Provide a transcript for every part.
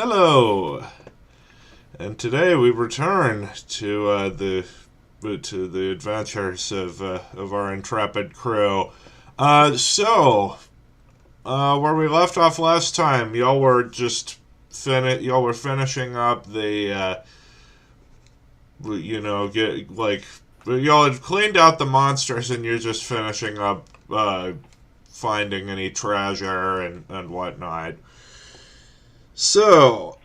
Hello, and today we return to the adventures of our intrepid crew. Where we left off last time, y'all were finishing up y'all had cleaned out the monsters, and you're just finishing up finding any treasure and whatnot. So,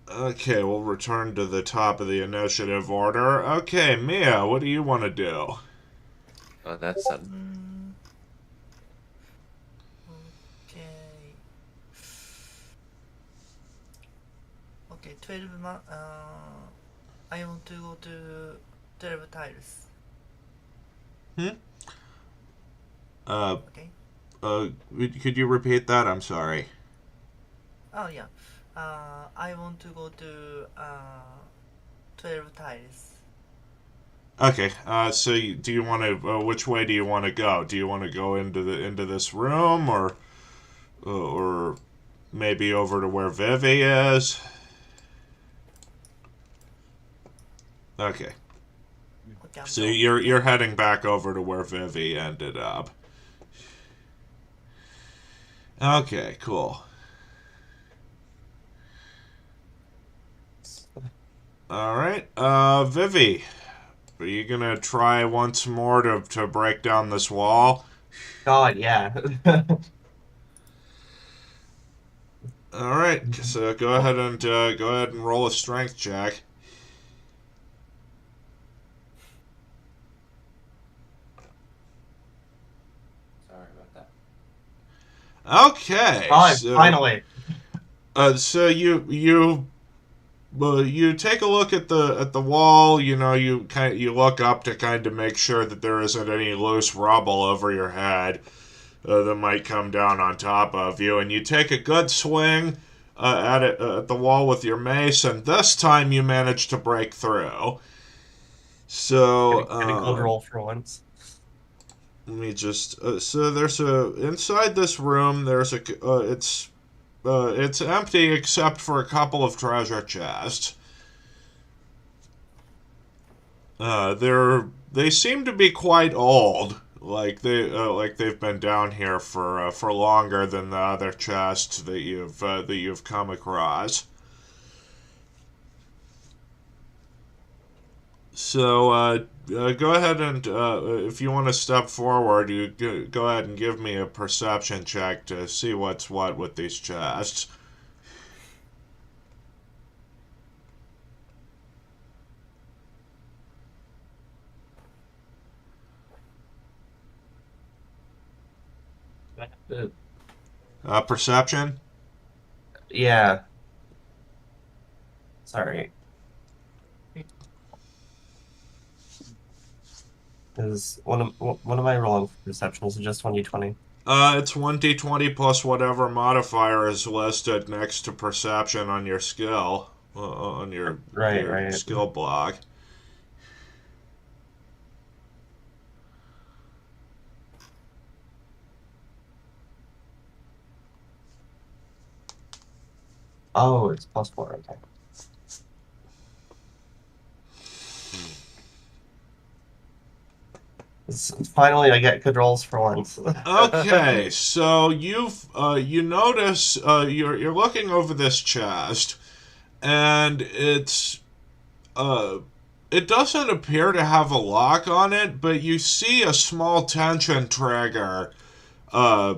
okay, we'll return to the top of the initiative order. Okay, Mia, what do you want to do? Oh, that's a Mm, okay. Okay, 12 I want to go to 12 tiles. Hmm? Uh, Okay. could you repeat that? I'm sorry. Oh, yeah. I want to go to 12 tiles. Okay, do you want to, which way do you want to go? Do you want to go into this room, or maybe over to where Vivi is? Okay. Okay, I'm So going. you're heading back over to where Vivi ended up. Okay, cool. All right, Vivi, are you gonna try once more to break down this wall? God, yeah. All right, so go ahead and roll a strength check. Sorry about that. Okay, Finally. so you take a look at the wall. You look up to kind of make sure that there isn't any loose rubble over your head that might come down on top of you, and you take a good swing at the wall with your mace, and this time you manage to break through. So Get a good roll for once. let me just so there's a inside this room. There's a it's empty except for a couple of treasure chests. They seem to be quite old. Like they've been down here for longer than the other chests that you've come across. So go ahead and if you want to step forward, go ahead and give me a perception check to see what's what with these chests. Uh, Perception. yeah. Sorry. Is one of my rolling for perception is just 1d20. It's 1d20 plus whatever modifier is listed next to perception on your skill, on Right, your right. skill block. Oh, it's +4. Okay. Finally, I get good rolls for once. Okay, so you notice you're looking over this chest, and uh it doesn't appear to have a lock on it, but you see a small tension trigger uh,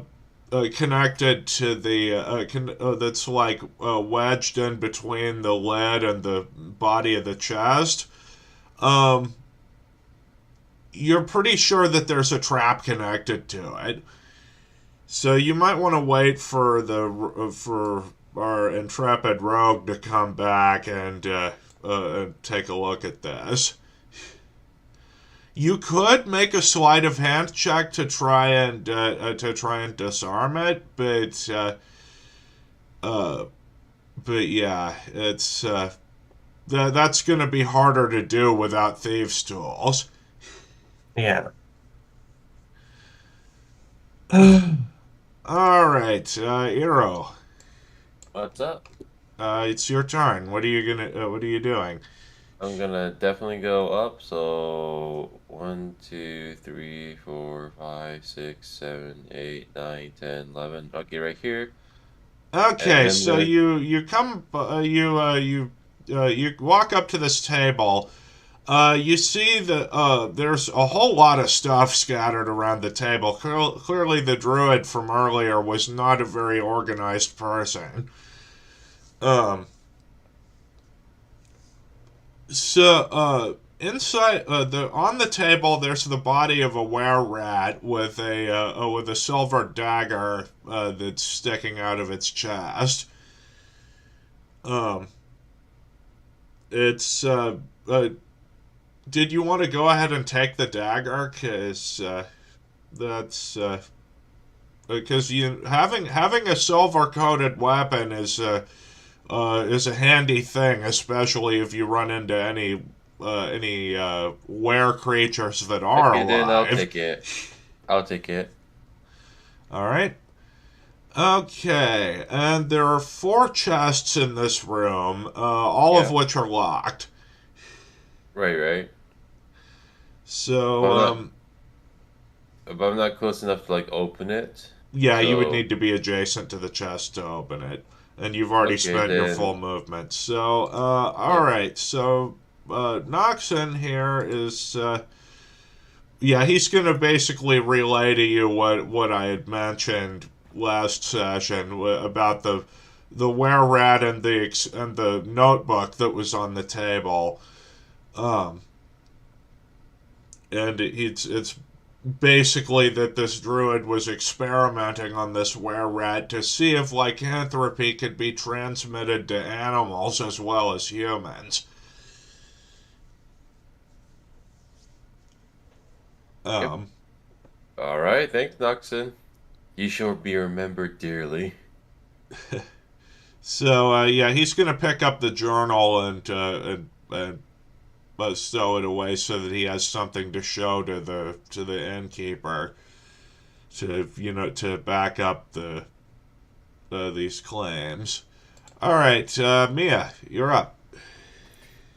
connected to that's like wedged in between the lid and the body of the chest. Um, you're pretty sure that there's a trap connected to it, so you might want to wait for our intrepid rogue to come back and take a look at this. You could make a sleight of hand check to try and disarm it, uh, but yeah, that's going to be harder to do without thieves' tools. Yeah. All right, Eero. What's up? It's your turn. What are you gonna? What are you doing? I'm gonna definitely go up. So 1, 2, 3, 4, 5, 6, 7, 8, 9, 10, 11. Okay, right here. And Okay, then so you come you walk up to this table. You see that there's a whole lot of stuff scattered around the table. Clearly, the druid from earlier was not a very organized person. Um, inside the on the table, there's the body of a were rat with a silver dagger that's sticking out of its chest. Um, it's Did you want to go ahead and take the dagger? Cause that's because you having a silver coated weapon is a handy thing, especially if you run into any were creatures that are okay, then I'll alive. take it. I'll take it. All right. Okay, and there are 4 chests in this room, all of Yeah. which are locked. Right. So, But I'm not close enough to like open it. yeah, you would So need to be adjacent to the chest to open it. And you've already okay, spent your then. full movement. So, Yep. alright. So, Noxon here is, yeah, he's going to basically relay to you what I had mentioned last session about the were rat and the notebook that was on the table. Um, and it's basically that this druid was experimenting on this were rat to see if lycanthropy could be transmitted to animals as well as humans. Yep. Um, All right. Thanks, Noxon. You shall be remembered dearly. so yeah, he's gonna pick up the journal and stow it away so that he has something to show to the innkeeper to back up these claims. All right, Mia, you're up.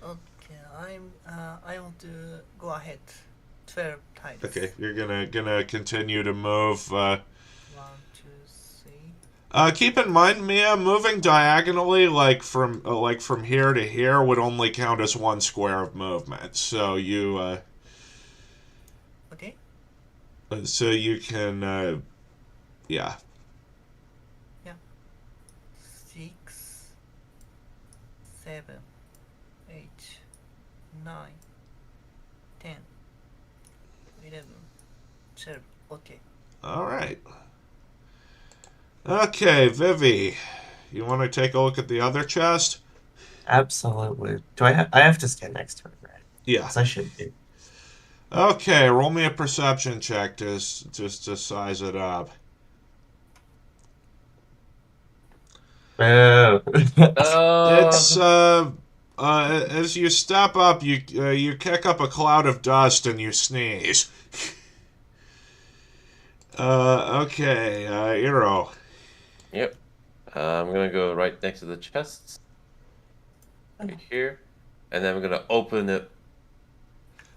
Okay, I want to go ahead 12 times. Okay, you're gonna continue to move. 1, 2, 3. Keep in mind, Mia, moving diagonally like from here to here would only count as 1 square of movement. So Okay. you can yeah. 6, 7, 8, 9, 10, 11, 12. Okay. All right. Okay, Vivi, you want to take a look at the other chest? Absolutely. I have to stand next to it, right? Yeah. Yes, I should be. Okay, roll me a perception check just to size it up. Oh. It's as you step up, you kick up a cloud of dust and you sneeze. Okay, Iro. Yep. I'm gonna go right next to the chests. Right here. And then I'm gonna open it.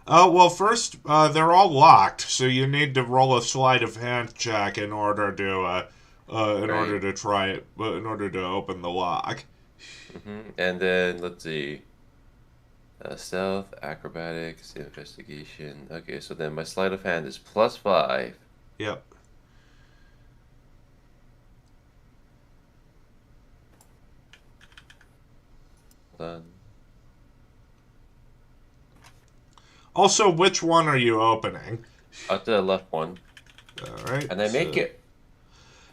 Oh, well, first, they're all locked, so you need to roll a sleight of hand check in order to order to try it, in order to open the lock. And then let's see. Stealth, acrobatics, investigation. Okay, so then my sleight of hand is +5. Yep. Done. Also, which one are you opening? Out to the left one. All right. And I make it.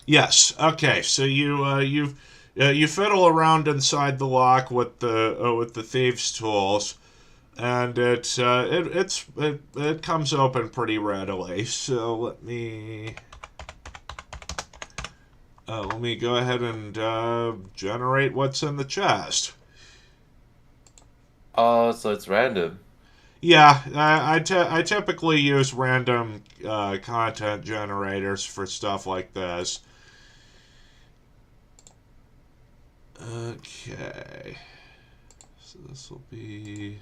Yes. Okay. So you fiddle around inside the lock with the thieves' tools, and it comes open pretty readily. So let me go ahead and generate what's in the chest. Oh, so it's random. Yeah, I typically use random content generators for stuff like this. Okay. So this will be...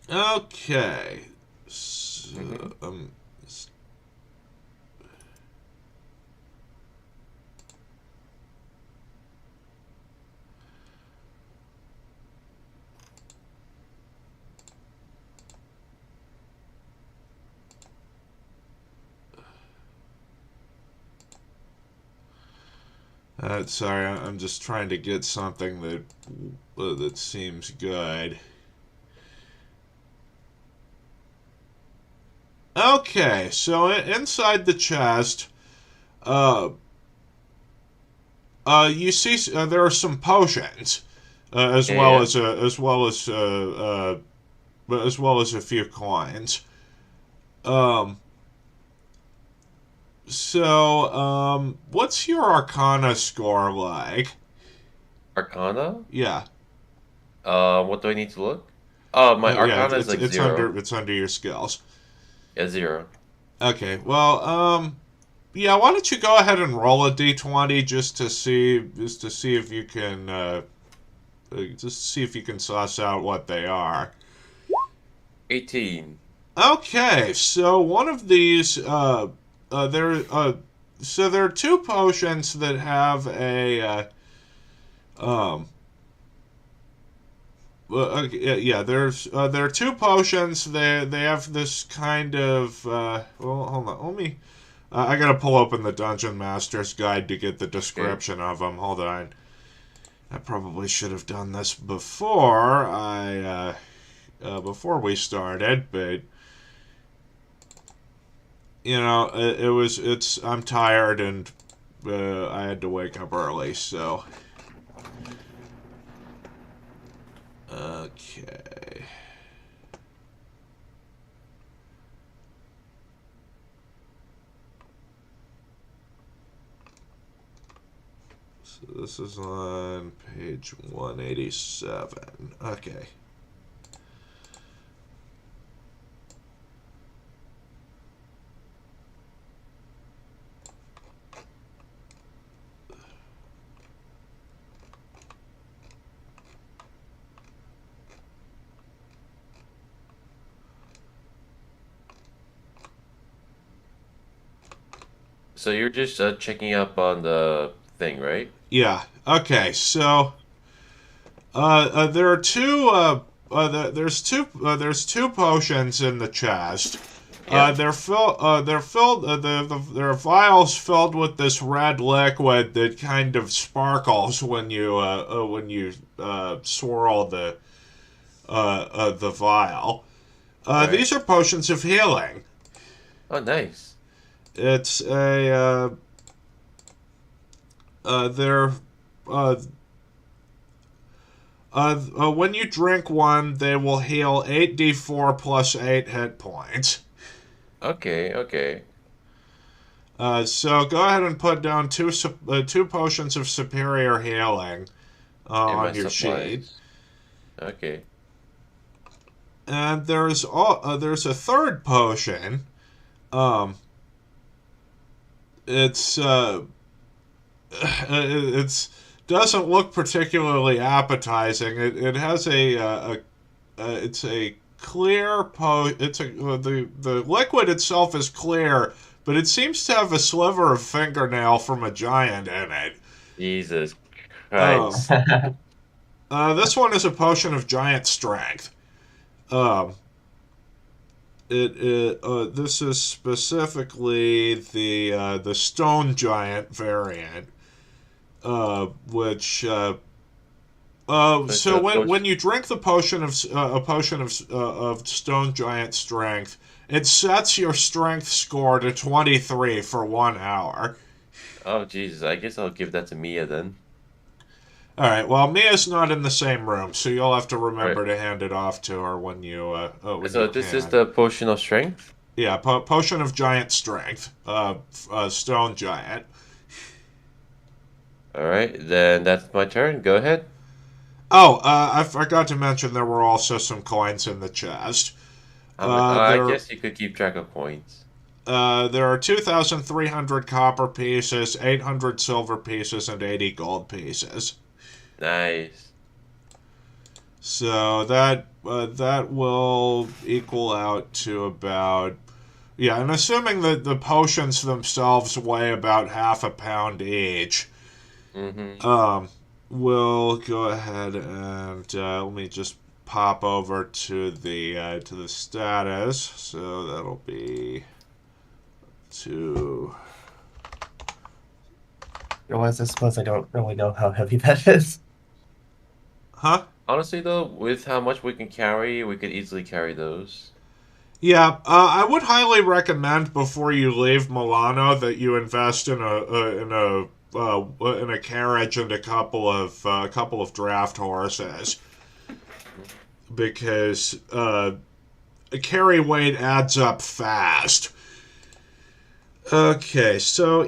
Okay. So, sorry, I'm just trying to get something that seems good. Okay, so inside the chest, you see there are some potions, as Yeah, well yeah. as well as a few coins. Um, what's your Arcana score like? Arcana? Yeah, What do I need to look? Oh, my yeah, Arcana is like it's 0. under your skills. Yeah, 0. Okay, well, yeah, why don't you go ahead and roll a d20 just to see if you can just see if you can suss out what they are. 18. Okay, so one of these so there are two potions that have a um yeah, there are two potions. They have this kind of well, hold on, let me. I gotta pull open the Dungeon Master's Guide to get the description of them. Hold on. I probably should have done this before we started, but you know, I'm tired and I had to wake up early, so. Okay. So this is on page 187. Okay. So you're just checking up on the thing, right? Yeah. Okay. So, there are two. There's two potions in the chest. Yeah. They're filled. There are vials filled with this red liquid that kind of sparkles when you swirl the vial. Right. These are potions of healing. Oh, nice. It's a they're when you drink one, they will heal 8d4 plus 8 hit points. Okay, okay. So go ahead and put down two potions of superior healing In my on your sheet. supplies. Okay. And there's a third potion. It's it's doesn't look particularly appetizing. It has it's a clear the liquid itself is clear, but it seems to have a sliver of fingernail from a giant in it. Jesus Um, Christ. this one is a potion of giant strength. Um, this is specifically the stone giant variant, which so when you drink the potion of a potion of stone giant strength, it sets your strength score to 23 for 1 hour. Oh, Jesus. I guess I'll give that to Mia then. All right. Well, Mia's not in the same room, so you'll have to remember to hand it off to her when you. So this is the potion of strength. Yeah, potion of giant strength. Stone giant. All right, then that's my turn. Go ahead. Oh, I forgot to mention there were also some coins in the chest. I guess you could keep track of coins. There are 2,300 copper pieces, 800 silver pieces, and 80 gold pieces. Nice. So that will equal out to about, yeah, and assuming that the potions themselves weigh about half a pound each, we'll go ahead and let me just pop over to the status. So that'll be to. Otherwise, I suppose I don't really know how heavy that is. Huh? Honestly, though, with how much we can carry, we could easily carry those. Yeah, I would highly recommend before you leave Milano that you invest in a carriage and a couple of draft horses, because carry weight adds up fast. Okay, so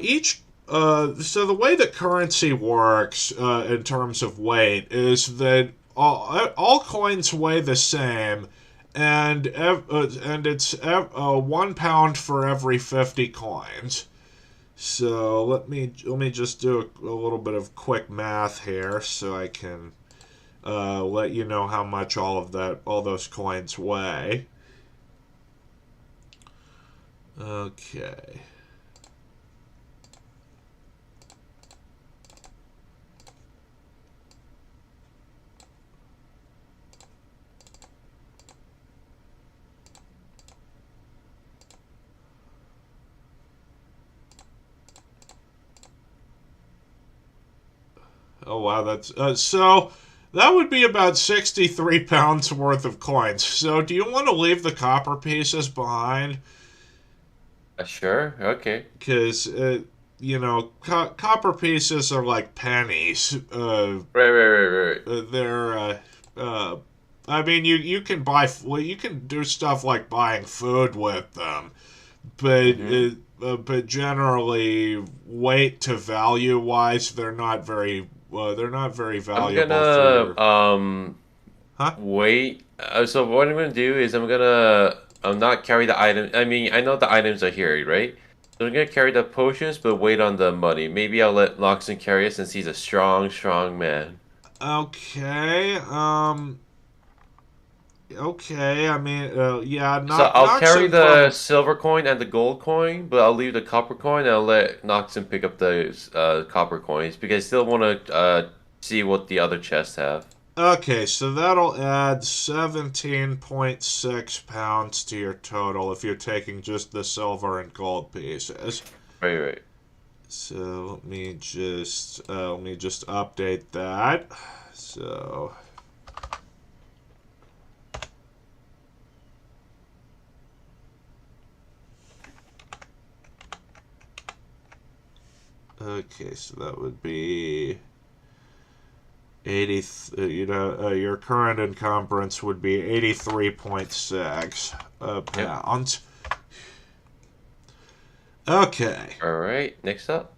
so the way that currency works in terms of weight is that all coins weigh the same, and it's 1 pound for every 50 coins. So let me just do a little bit of quick math here, so I can let you know how much all those coins weigh. Okay. Oh wow, that's so that would be about 63 pounds worth of coins. So do you want to leave the copper pieces behind? Sure. Okay. Because copper pieces are like pennies. Right. They're I mean, you can you can do stuff like buying food with them, but generally, weight to value wise, they're not very valuable. I'm gonna wait. So what I'm gonna do is I'm not carry the item. I mean, I know the items are here, right? So I'm gonna carry the potions, but wait on the money. Maybe I'll let Loxon carry it since he's a strong man. Okay. Okay. I mean, yeah. So I'll carry the silver coin and the gold coin, but I'll leave the copper coin and I'll let Noxon pick up those copper coins because I still want to see what the other chests have. Okay, so that'll add 17.6 pounds to your total if you're taking just the silver and gold pieces. Right. So let me just update that. So. Okay, so that would be 80. Your current encumbrance would be 83.6 pounds. Okay. All right. Next up.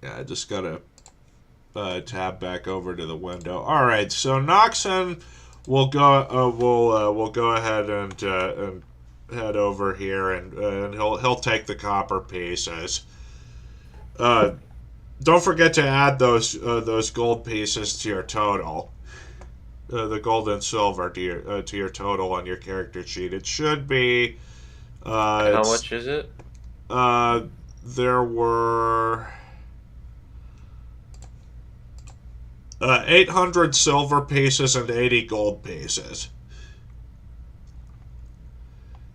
Yeah, I just gotta tab back over to the window. All right, so Noxon will go. We'll go ahead and head over here, and he'll take the copper pieces. Don't forget to add those gold pieces to your total. The gold and silver to your total on your character sheet. It should be. How much is it? There were 800 silver pieces and 80 gold pieces.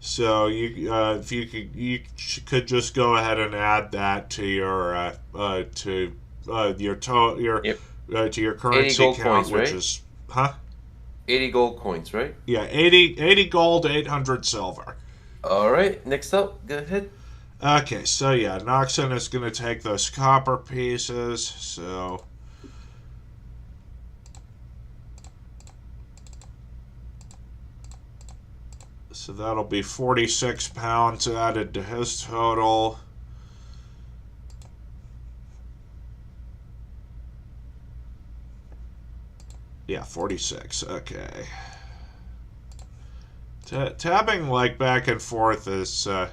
So if you could just go ahead and add that to your to your currency count, coins, which right? is 80 gold coins, right? Yeah, 80 gold, 800 silver. All right, next up, go ahead. Okay, so yeah, Noxon is going to take those copper pieces. So So that'll be 46 pounds added to his total. Yeah, 46. Okay. Tapping like back and forth is so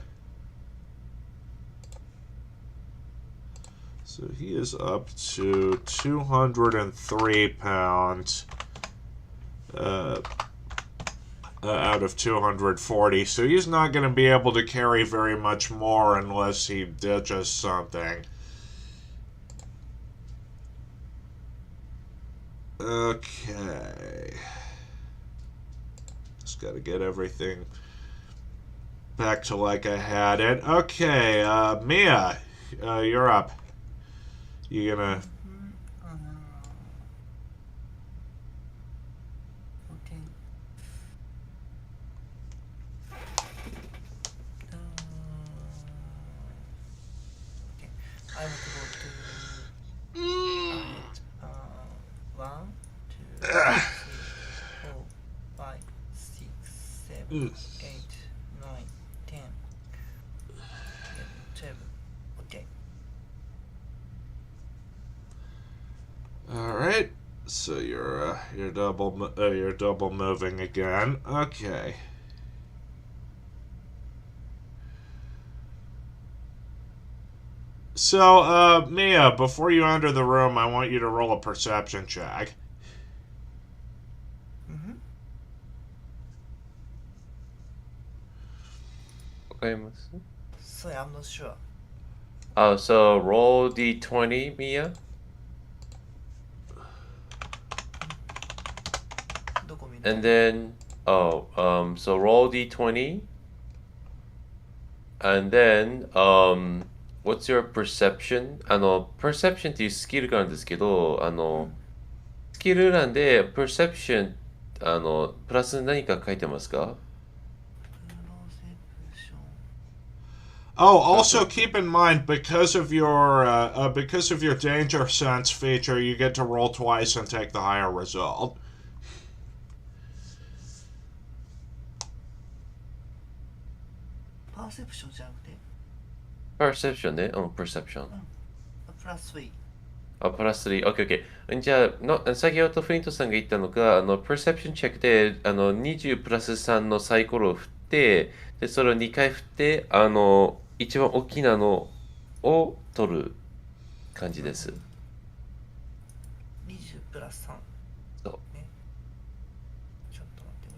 he is up to 203 pounds out of 240, so he's not going to be able to carry very much more unless he ditches something. Okay. Just got to get everything back to like I had it. Okay, Mia, you're up. You gonna... Okay. Okay. I want to go to 1, 2, 3, 4, 5, 6, 7, 8, 9, 10, 11, 12. Okay. All right. So you're double moving again. Okay. So, Mia, before you enter the room, I want you to roll a perception check. Mm-hmm. わかります So I'm not sure. Oh, so roll d20, Mia. どこ見る And then, so roll d20. And then, what's your perception? Perception っていうスキルがあるんですけど、スキル欄で perception、プラス何か書いてますか Oh, also keep in mind because of your danger sense feature, you get to roll twice and take the higher result. Perception じゃなくて perception ね。perception。プラス3。プラス3。OK、OK。じゃあ、先ほどフリントさんが言ったのが、perception チェックで、20プラス3のサイコロを振って、で、それを2回振って、一番大きなのを取る感じです。20プラス3。そう。ね。ちょっと待ってね。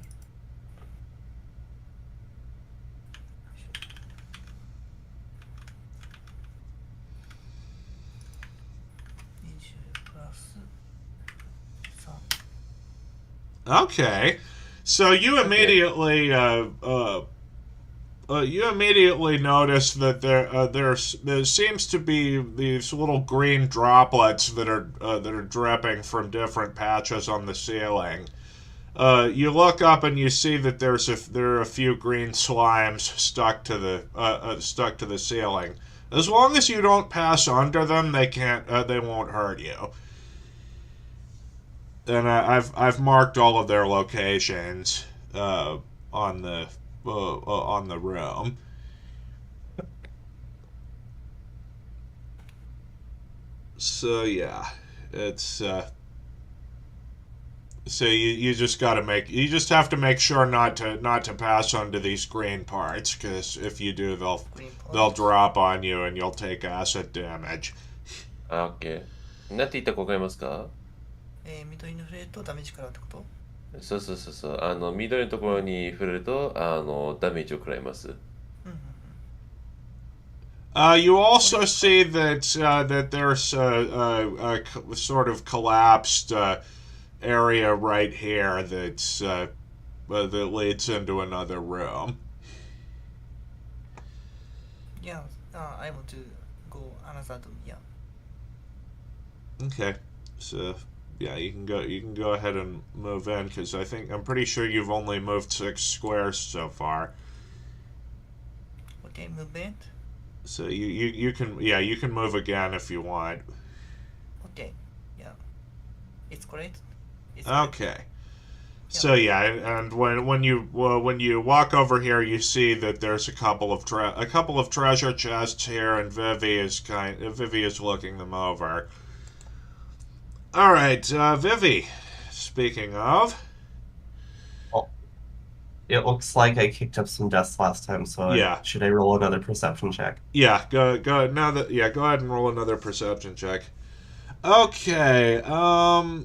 20プラス3。 Okay, so you immediately you immediately notice that there seems to be these little green droplets that are dripping from different patches on the ceiling. You look up and you see that there are a few green slimes stuck to the ceiling. As long as you don't pass under them, they won't hurt you. And I've marked all of their locations on the room. So yeah, it's so you just have to make sure not to pass under these green parts, because if you do, they'll drop on you and you'll take acid damage. OK。なんて言ったかわかりますか緑に触れるとダメージ食らうってこと？そうそうそうそう。緑のところに触れると、ダメージを食らいます。You also see that there's a sort of collapsed area right here that leads into another room. Yeah, I want to go another room. Yeah. Okay, so yeah, you can go ahead and move in, because I'm pretty sure you've only moved 6 squares so far. Okay, move in. So you can move again if you want. Okay, yeah. It's great. Okay. So yeah, and when you walk over here, you see that there's a couple of treasure chests here, and Vivi is looking them over. All right, Vivi. Speaking of, Well, it looks like I kicked up some dust last time, so Yeah. should I roll another perception check? yeah, go now that go ahead and roll another perception check. Okay, I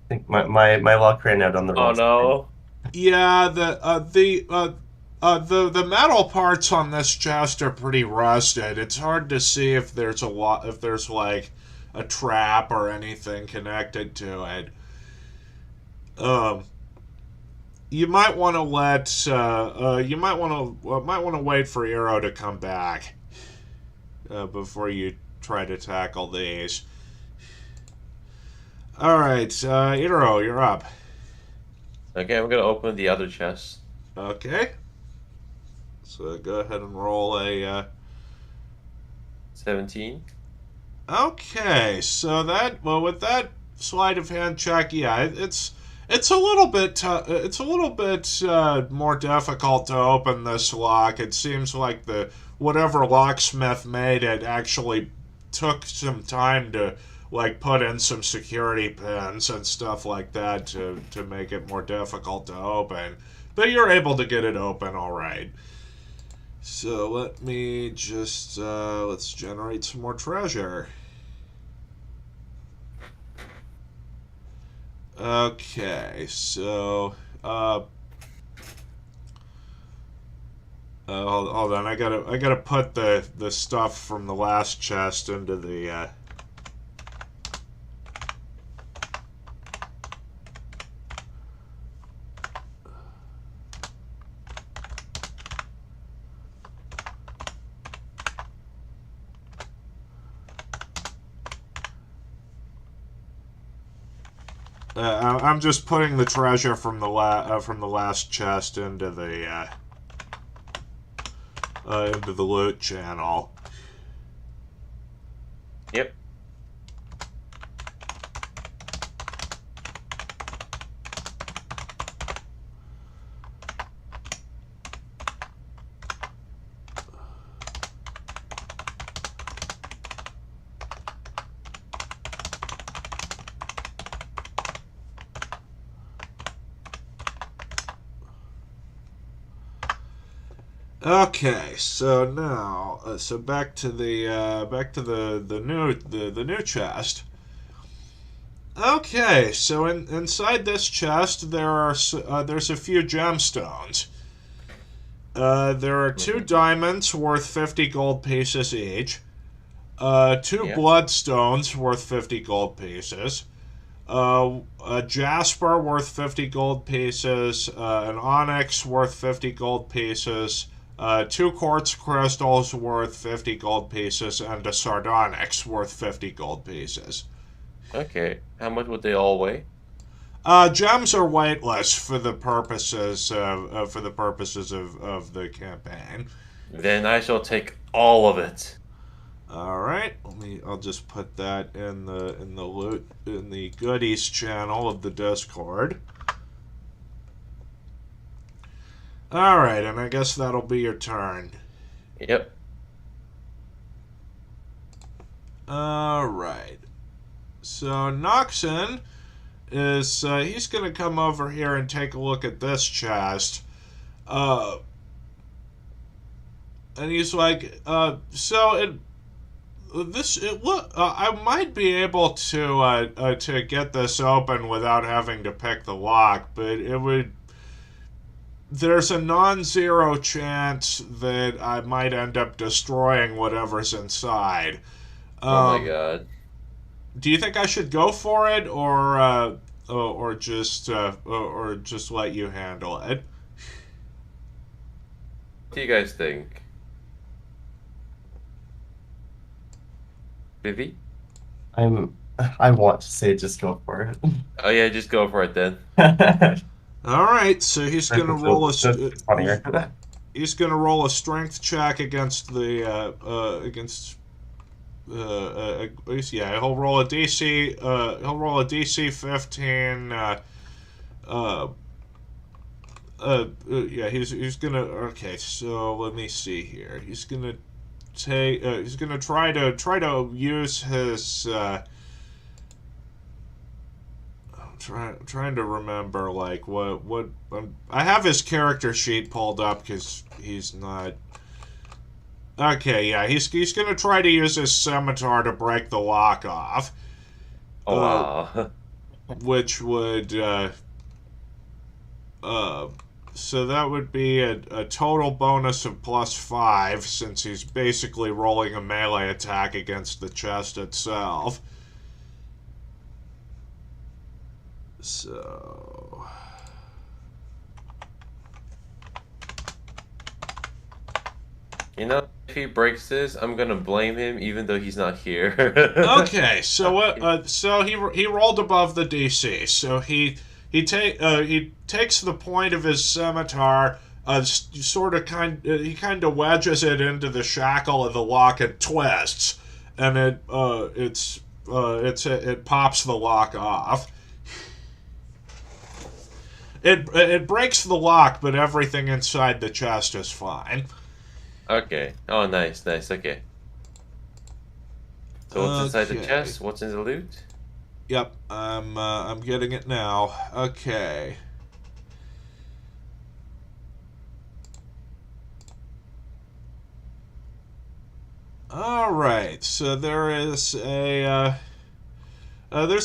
think my luck ran out on the Oh wrong no. yeah, the metal parts on this chest are pretty rusted. It's hard to see if there's like a trap or anything connected to it. You might want to wait for Eero to come back before you try to tackle these. All right, Eero, you're up. Okay, I'm gonna open the other chest. Okay. So go ahead and roll a. 17. Okay, so with that sleight of hand check, yeah, it's a little bit more difficult to open this lock. It seems like whatever locksmith made it actually took some time to like put in some security pins and stuff like that to make it more difficult to open. But you're able to get it open all right. So let me just let's generate some more treasure. Okay, so hold on. I gotta put the stuff from the last chest into the. I'm just putting the treasure from the last chest into the loot channel. Yep. Okay, so now, back to the new chest. Okay, so inside this chest there's a few gemstones. There are 2 diamonds worth 50 gold pieces each. 2 bloodstones worth 50 gold pieces. A jasper worth 50 gold pieces. An onyx worth 50 gold pieces. 2 quartz crystals worth 50 gold pieces, and a sardonyx worth 50 gold pieces. Okay. How much would they all weigh? Gems are weightless for the purposes of the campaign. Then I shall take all of it. All right, I'll just put that in the goodies channel of the Discord. All right, and I guess that'll be your turn. Yep. All right. So Noxon is he's gonna come over here and take a look at this chest. And he's like, I might be able to get this open without having to pick the lock, but there's a non-zero chance that I might end up destroying whatever's inside. Oh my god. Do you think I should go for it, or just let you handle it? What do you guys think? Vivi? I want to say just go for Oh yeah, just go for it then. it. All right, so he's gonna roll a It's funnier. he's gonna roll a strength check against the he'll roll a DC 15 Yeah, he's gonna. Okay, so let me see here. He's gonna take. He's gonna try to use his. I'm trying to remember like what. I have his character sheet pulled up because he's not. Okay, yeah, he's gonna try to use his scimitar to break the lock off. Oh wow. Which would so that would be a total bonus of +5 since he's basically rolling a melee attack against the chest itself. So You know, if he breaks this, I'm gonna blame him even though he's not here. okay, so what? So he rolled above the DC. So he takes the point of his scimitar, he kind of wedges it into the shackle of the lock and twists, and it pops the lock off. It breaks the lock, but everything inside the chest is fine. Okay. Oh, nice, nice. Okay. So what's inside the Okay. chest? What's in the loot? Yep, I'm getting it now. Okay. All right. So there's a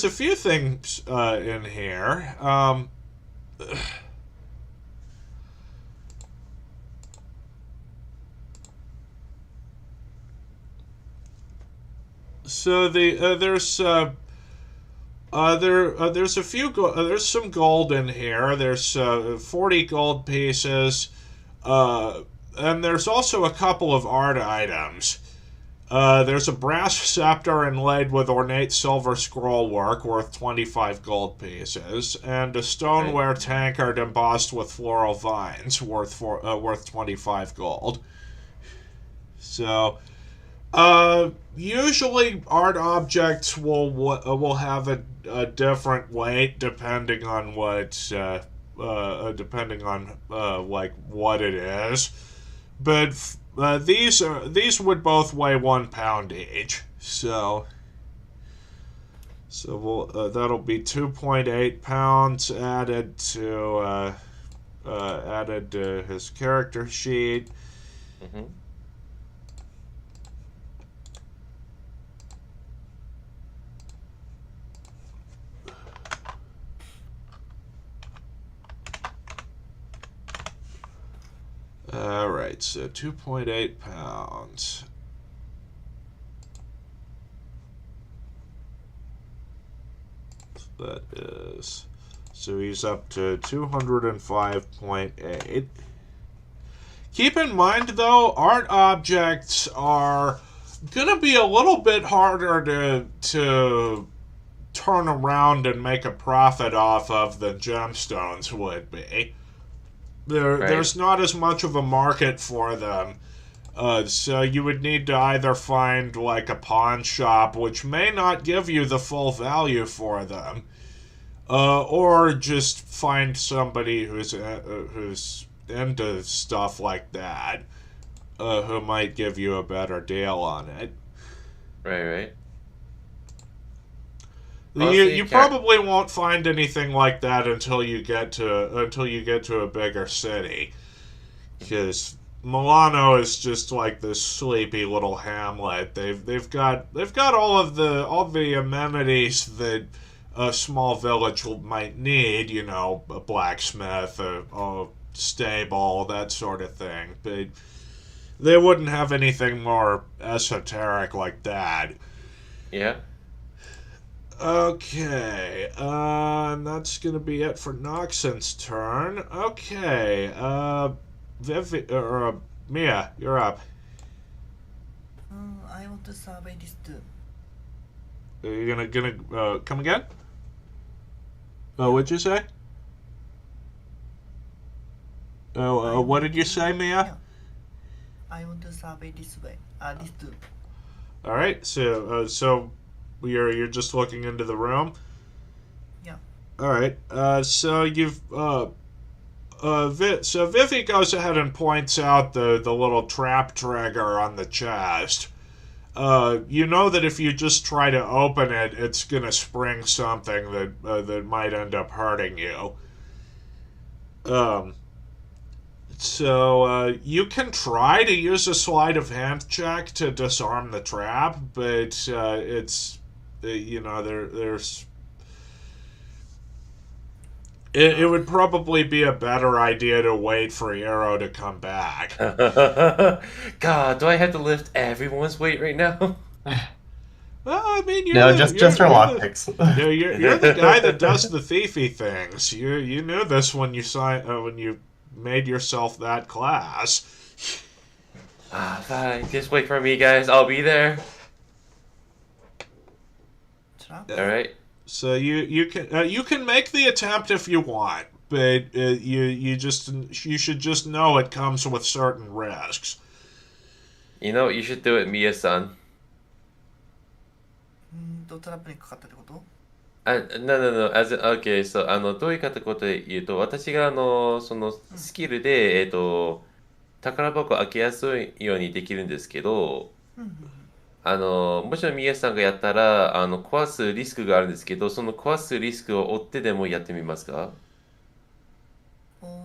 few things in here. So there's a few there's some gold in here. There's 40 gold pieces, and there's also a couple of art items. There's a brass scepter inlaid with ornate silver scroll work worth 25 gold pieces, and a stoneware tankard embossed with floral vines worth 25 gold. So. Usually art objects will have a different weight depending on like what it is, but these would both weigh 1 pound each. So we'll that'll be 2.8 pounds added to his character sheet. Mm-hmm. Alright, so 2.8 pounds. That is. So he's up to 205.8. Keep in mind, though, art objects are gonna be a little bit harder to turn around and make a profit off of than gemstones would be. There's not as much of a market for them. So you would need to either find like a pawn shop, which may not give you the full value for them, or just find somebody who's into stuff like that, who might give you a better deal on it. Right. You probably won't find anything like that until you get to a bigger city, because Milano is just like this sleepy little hamlet. They've got all the amenities that a small village might need. You know, a blacksmith, a stable, that sort of thing. But they wouldn't have anything more esoteric like that. Yeah. Okay, and that's gonna be it for Noxon's turn. Okay, Mia, you're up. I want to survey this too. Are you gonna come again? What'd you say? What did you say, Mia? Yeah. I want to survey this way. This too. All right, so you're just looking into the room. Yeah. All right. So you've So Vivi goes ahead and points out the little trap trigger on the chest. You know that if you just try to open it, it's gonna spring something that might end up hurting you. So you can try to use a sleight of hand check to disarm the trap, but it's there's it would probably be a better idea to wait for Arrow to come back. God, do I have to lift everyone's weight right now? Well, I mean, No, just for lockpicks. You're the guy that does the thiefy things. You knew this when you made yourself that class. Fine. Just wait for me, guys. I'll be there. Trap? All right. So you can make the attempt if you want, but you should just know it comes with certain risks. You know, you should do it, Mia-san. トラップにかかったってこと？ No. Okay, so, どういうことで言うと、私が、そのスキルで、宝箱開けやすいようにできるんですけど、もちろん宮さんがやったら、壊すリスクがあるんですけど、その壊すリスクを追ってでもやってみますか？ OK。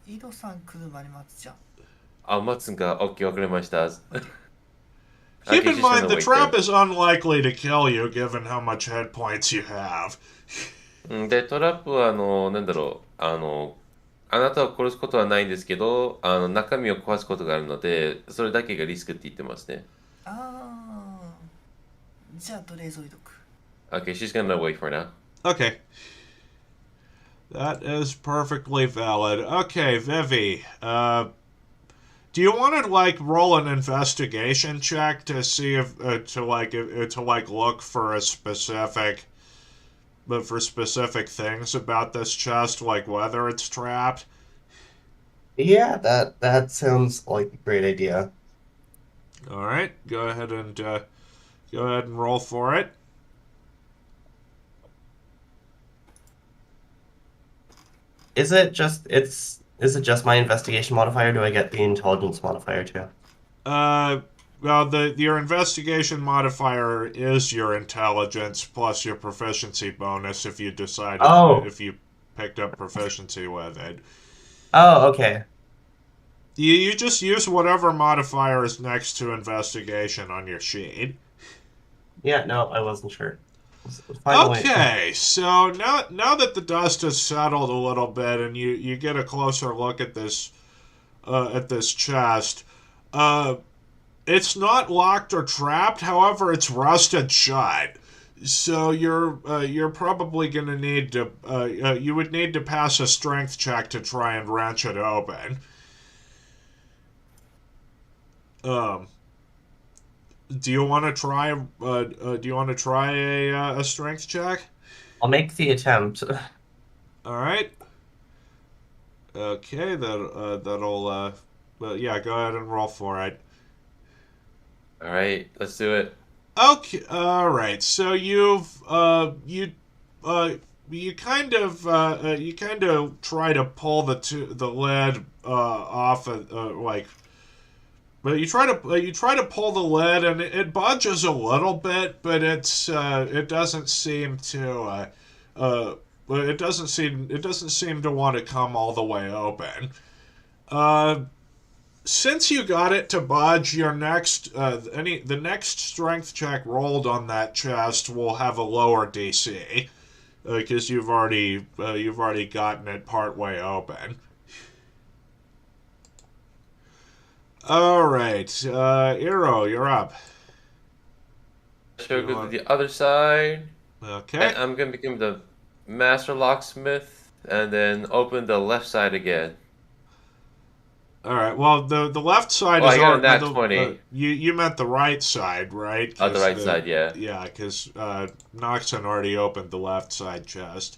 井戸さん来るまで待つじゃん。待つんか。OK、わかりました。Keep Okay, in she's mind, gonna the wait trap then. is unlikely to kill you given how much hit points you have. で、トラップは、なんだろう、あなたを殺すことはないんですけど、中身を壊すことがあるので、それだけがリスクって言ってますね。じゃあとりあえず置いとく。Okay, she's gonna wait for now. Okay. That is perfectly valid. Okay, Vivi, do you want to roll an investigation check to see if to look for a specific things about this chest, like whether it's trapped? Yeah, that sounds like a great idea. All right, go ahead and roll for it. Is it just my investigation modifier? Or do I get the intelligence modifier too? Well, your investigation modifier is your intelligence plus your proficiency bonus if you decide if you picked up proficiency with it. Oh, okay. You just use whatever modifier is next to investigation on your sheet. Yeah, no, I wasn't sure. Okay, so now that the dust has settled a little bit and you get a closer look at this chest, it's not locked or trapped. However, it's rusted shut. So you're probably gonna need to you would need to pass a strength check to try and wrench it open. Do you want to try? A strength check? I'll make the attempt. All right. Okay, that'll. Well, yeah, go ahead and roll for it. All right, let's do it. Okay. All right. So you kind of try to pull the lid off But you try to pull the lid and it budges a little bit, but it doesn't seem to want to come all the way open. Since you got it to budge, your the next strength check rolled on that chest will have a lower DC because you've already gotten it part way open. All right, Iro, you're up. Sure, go to the other side. Okay. And I'm gonna become the master locksmith, and then open the left side again. All right. Well, the left side Oh, is I got already a nat 20. You meant the right side, right? Oh, the right side, yeah. Yeah, because Noxon already opened the left side chest.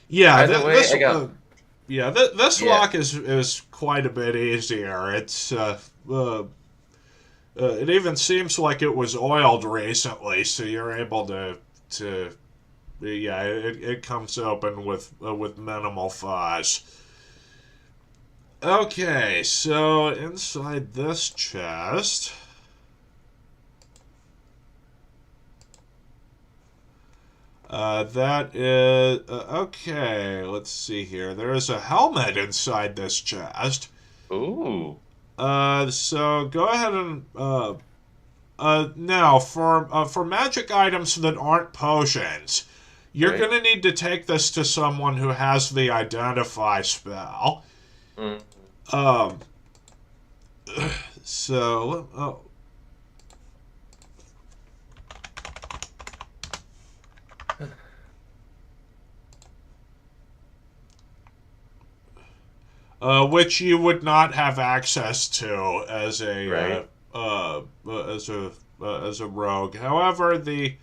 Yeah. By the way, I got. This lock is quite a bit easier. It's it even seems like it was oiled recently, so you're able to yeah, it comes open with minimal fuss. Okay, so inside this chest. That is okay. Let's see here. There is a helmet inside this chest. Ooh. So go ahead and now for magic items that aren't potions, you're Right. gonna need to take this to someone who has the identify spell. Mm. So which you would not have access to as a Right. as a rogue. However, the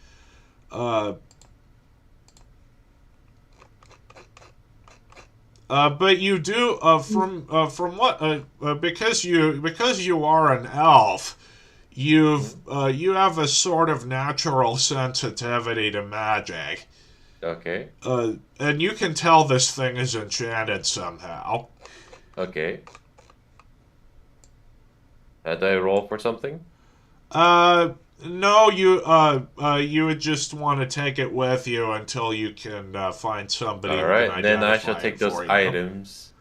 but you do from what because you are an elf, you have a sort of natural sensitivity to magic, Okay. and you can tell this thing is enchanted somehow. Okay. Had I roll for something? No, you would just want to take it with you until you can find somebody All who right. can Then I identify shall take it those for you. items.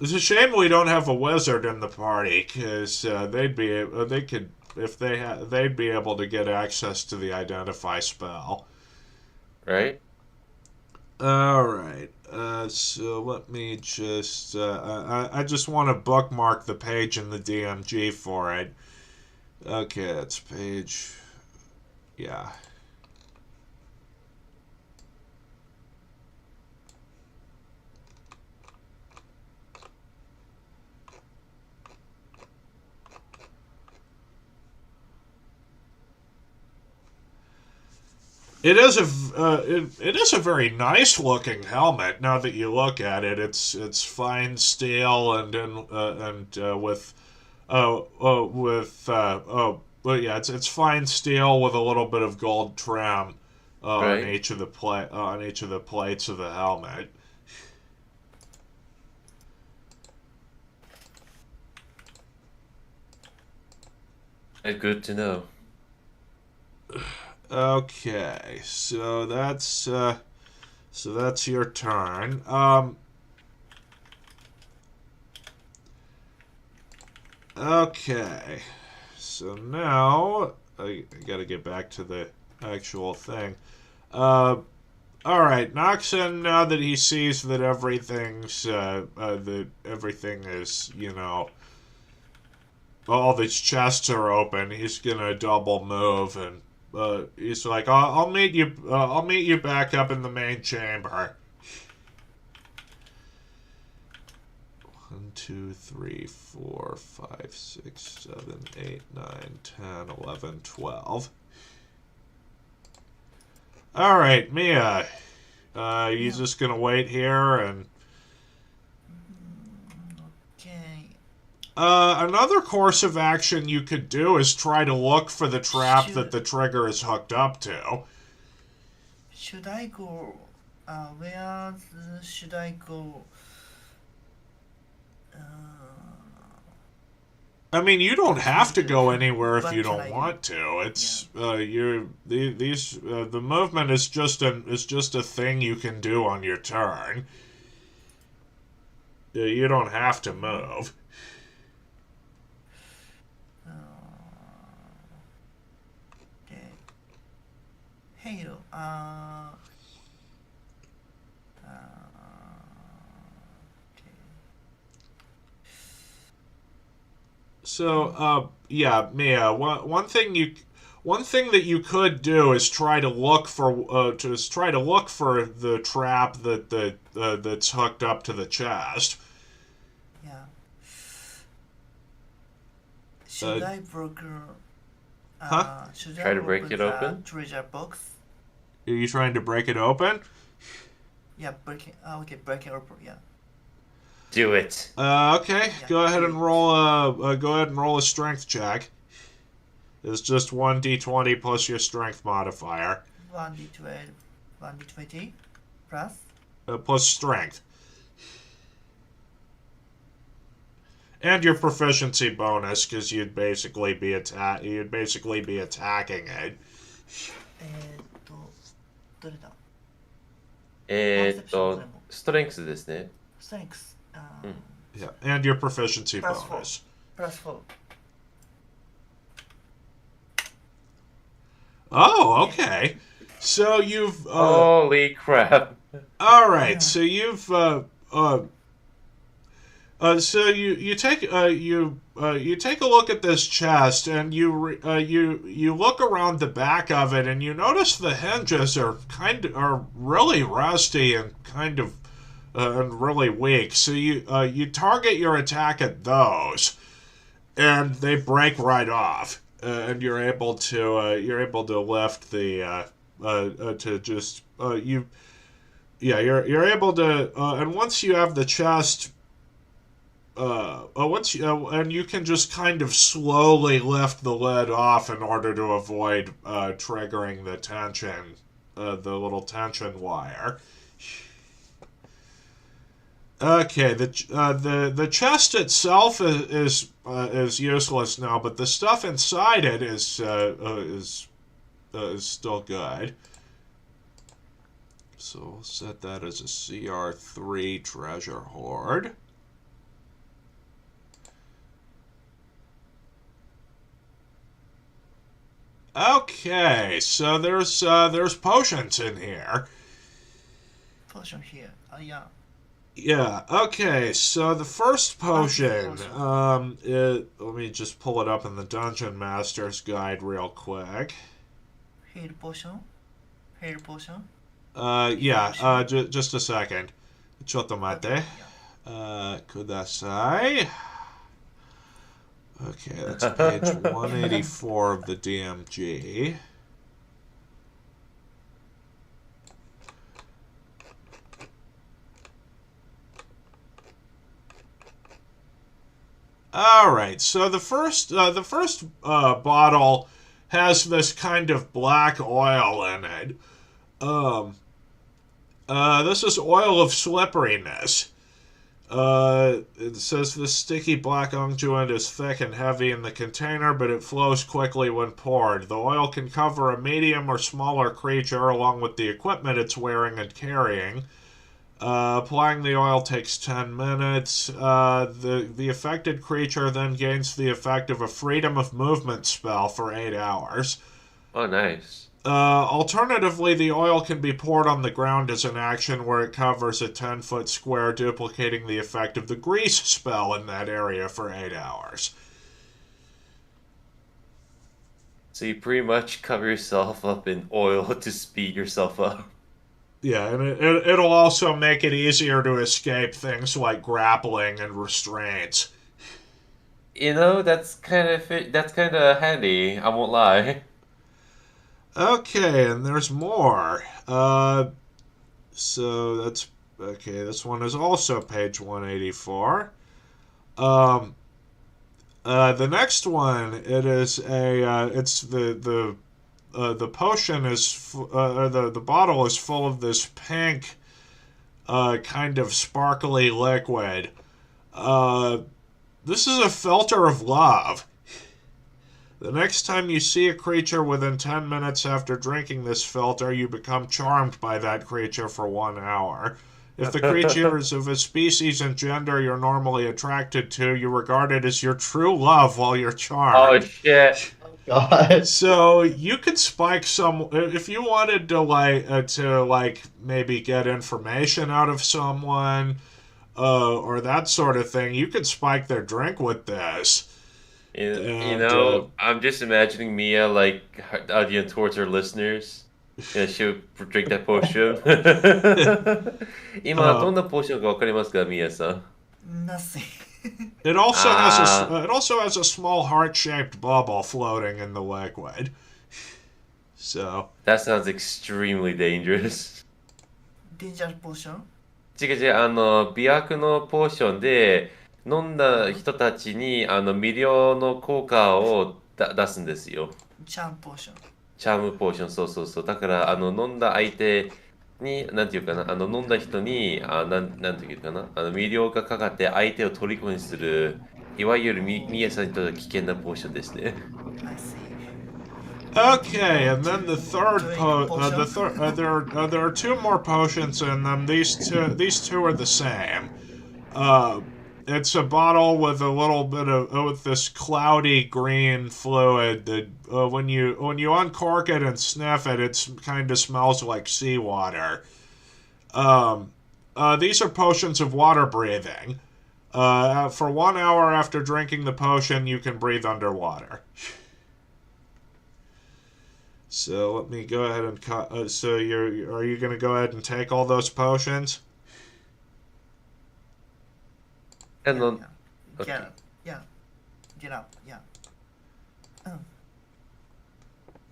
It's a shame we don't have a wizard in the party, because they'd be they could if they'd be able to get access to the identify spell. Right. All right. So let me just I just want to bookmark the page in the DMG for it. Okay, that's page. Yeah. It is it is a very nice looking helmet. Now that you look at it, it's fine steel and well, yeah, it's fine steel with a little bit of gold trim on Right. each of the plates of the helmet. Good to know. Okay, so that's your turn. Okay, so now I gotta get back to the actual thing. All right, Noxon, now that he sees that everything is, all these chests are open, he's gonna double move and he's like, I'll meet you. I'll meet you back up in the main chamber. 1, 2, 3, 4, 5, 6, 7, 8, 9, 10, 11, 12. All right, Mia. You just gonna wait here and. Okay. Another course of action you could do is try to look for the trap Shoot. that the trigger is hooked up to. Should I go? Where should I go? I mean, you don't have to go anywhere if What you can don't I do? want to. It's the movement is just a thing you can do on your turn. You don't have to move. Okay. Hey, you. Okay. So, yeah, Mia. One thing that you could do is try to look for the trap that's hooked up to the chest. Yeah. Should Uh, I broker? Huh? Should Try I to break broker it the open? treasure box? Are you trying to break it open? Yeah, breaking. Okay, breaking open. Yeah. Do it. Okay. Yeah. Go ahead and roll a strength check. It's just 1d20 plus your strength modifier. 1d12 1d20 plus plus strength. And your proficiency bonus, because you'd basically be attacking it. どれだストレングスですね。ストレングス Yeah, and your proficiency Plus bonus. プラス4 Oh, okay. So you've Holy crap. all right. So you've so you take you take a look at this chest, and you look around the back of it, and you notice the hinges are really rusty and kind of and really weak. So you target your attack at those, and they break right off, and you're able to lift the to just you. Yeah, you're able to, and once you have the chest, and you can just kind of slowly lift the lid off in order to avoid triggering the tension, the little tension wire. Okay, the chest itself is useless now, but the stuff inside it is still good. So we'll set that as a CR3 treasure hoard. Okay, so there's potions in here. potion here yeah Yeah, okay, so the first potion, let me just pull it up in the Dungeon Master's Guide real quick. heal potion Just a second. Chotto mate. Kudasai. Okay, that's page 184 of the DMG. All right, so the first bottle has this kind of black oil in it. This is oil of slipperiness. It says the sticky black unguent is thick and heavy in the container, but it flows quickly when poured. The oil can cover a medium or smaller creature along with the equipment it's wearing and carrying. Applying the oil takes 10 minutes. The affected creature then gains the effect of a freedom of movement spell for 8 hours. Oh, nice. Alternatively, the oil can be poured on the ground as an action where it covers a 10-foot square, duplicating the effect of the grease spell in that area for 8 hours. So you pretty much cover yourself up in oil to speed yourself up. Yeah, and it'll also make it easier to escape things like grappling and restraints. You know, that's kind of handy. I won't lie. Okay, and there's more. So that's okay. This one is also page 184. The next one, it's the potion is the bottle is full of this pink, kind of sparkly liquid. This is a filter of love. The next time you see a creature within 10 minutes after drinking this filter, you become charmed by that creature for 1 hour. If the creature is of a species and gender you're normally attracted to, you regard it as your true love while you're charmed. Oh, shit. God. So you could spike some if you wanted to maybe get information out of someone, or that sort of thing. You could spike their drink with this. I'm just imagining Mia towards her listeners. Yeah, she'll drink that potion. 今どんなポーションかわかりますか、Mia さん? nothing It also has a small heart-shaped bubble floating in the liquid. So That sounds extremely dangerous. danger potion 違う違う、美薬のポーションで飲んだ人たちに魅了の効果を出すんですよ。charm potion チャームポーション、そうそうそう。だから飲んだ相手に、なんていうかな、飲んだ人に、なんていうかな、魅了がかかって相手を虜にする、いわゆるミヤさんにとっては危険なポーションですね。I see. Okay, and then the third Drink the potion. third there are two more potions in them. These two are the same. Uh, it's a bottle with a little bit of with this cloudy green fluid that when you uncork it and sniff it, it kind of smells like seawater. These are potions of water breathing. For 1 hour after drinking the potion, you can breathe underwater. So let me go ahead and cut. Are you going to go ahead and take all those potions? あの、 Yeah. Get up. Yeah. Get up. Yeah.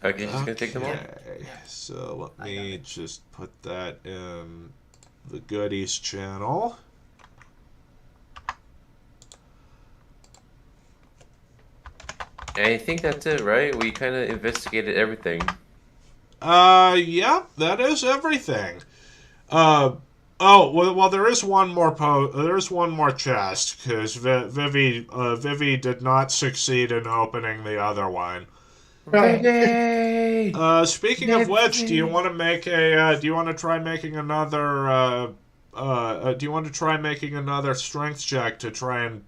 Okay, just gonna take them all? Okay, so let me just put that in the goodies channel. I think that's it, right? We kind of investigated everything. Yeah, that is everything. Oh, well, there is one more there's one more chest, because Vivi did not succeed in opening the other one. Yay! Speaking of which, do you want to try making another, do you want to try making another strength check to try and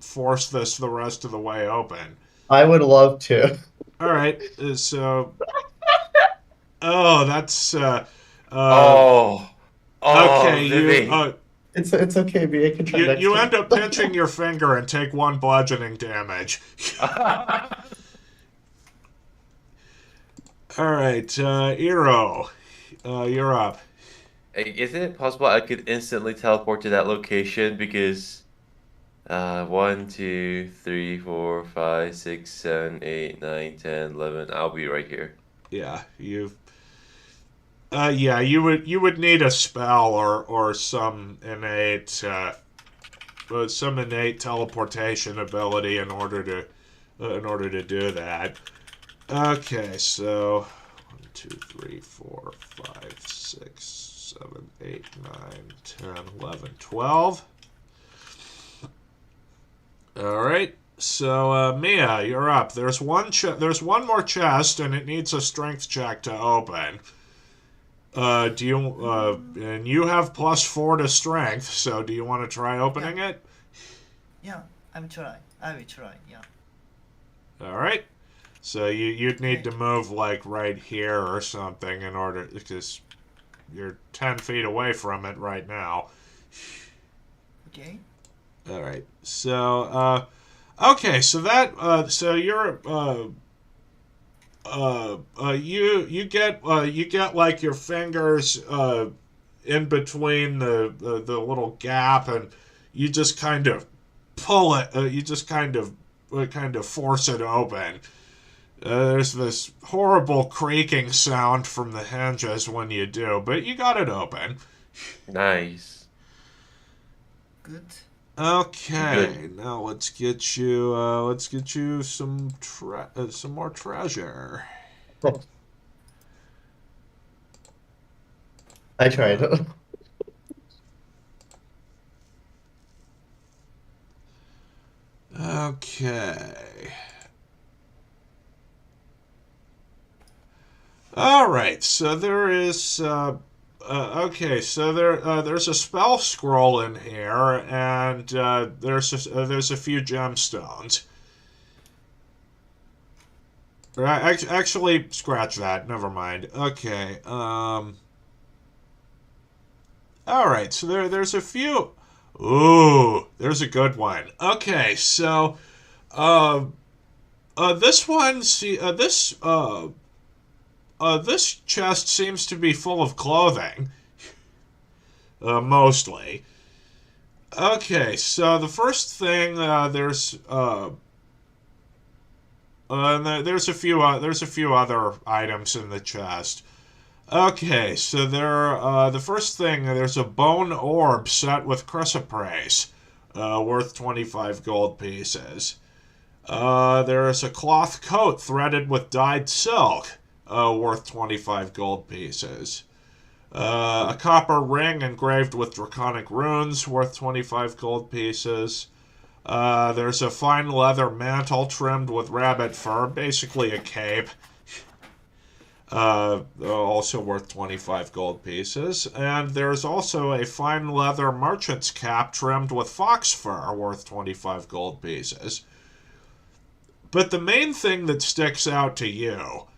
force this the rest of the way open? I would love to. All right, so, oh, that's, Oh, okay, Vivi. It's okay, B. I can try next you time. end up pinching your finger and take 1 bludgeoning damage. All right, Eero, you're up. Isn't it possible I could instantly teleport to that location? Because 1, 2, 3, 4, 5, 6, 7, 8, 9, 10, 11. I'll be right here. Yeah, yeah, you would need a spell or some innate teleportation ability in order to do that. Okay, so 1, 2, 3, 4, 5, 6, 7, 8, 9, 10, 11, 12. All right. So Mia, you're up. There's one more chest, and it needs a strength check to open. And you have +4 to strength. So do you want to try opening it? Yeah. I will try. Yeah. All right. So you'd need to move like right here or something in order, because you're 10 feet away from it right now. Okay. All right. So okay. So that so you're you get like your fingers in between the little gap, and you just kind of pull it. You just kind of force it open. There's this horrible creaking sound from the hinges when you do, but you got it open. Nice. Good. Okay, now let's get you some more treasure. I tried. Okay. All right, so there is okay, so there's a spell scroll in here, and there's a few gemstones. Actually, scratch that. Never mind. Okay. All right. So there's a few. Ooh, there's a good one. Okay, so this one. This chest seems to be full of clothing. Mostly. Okay, so the first thing, there's a few other items in the chest. Okay, so the first thing, there's a bone orb set with chrysoprase, worth 25 gold pieces. There is a cloth coat threaded with dyed silk, worth 25 gold pieces. A copper ring engraved with draconic runes worth 25 gold pieces. There's a fine leather mantle trimmed with rabbit fur, basically a cape. Also worth 25 gold pieces. And there's also a fine leather merchant's cap trimmed with fox fur, worth 25 gold pieces. But the main thing that sticks out to you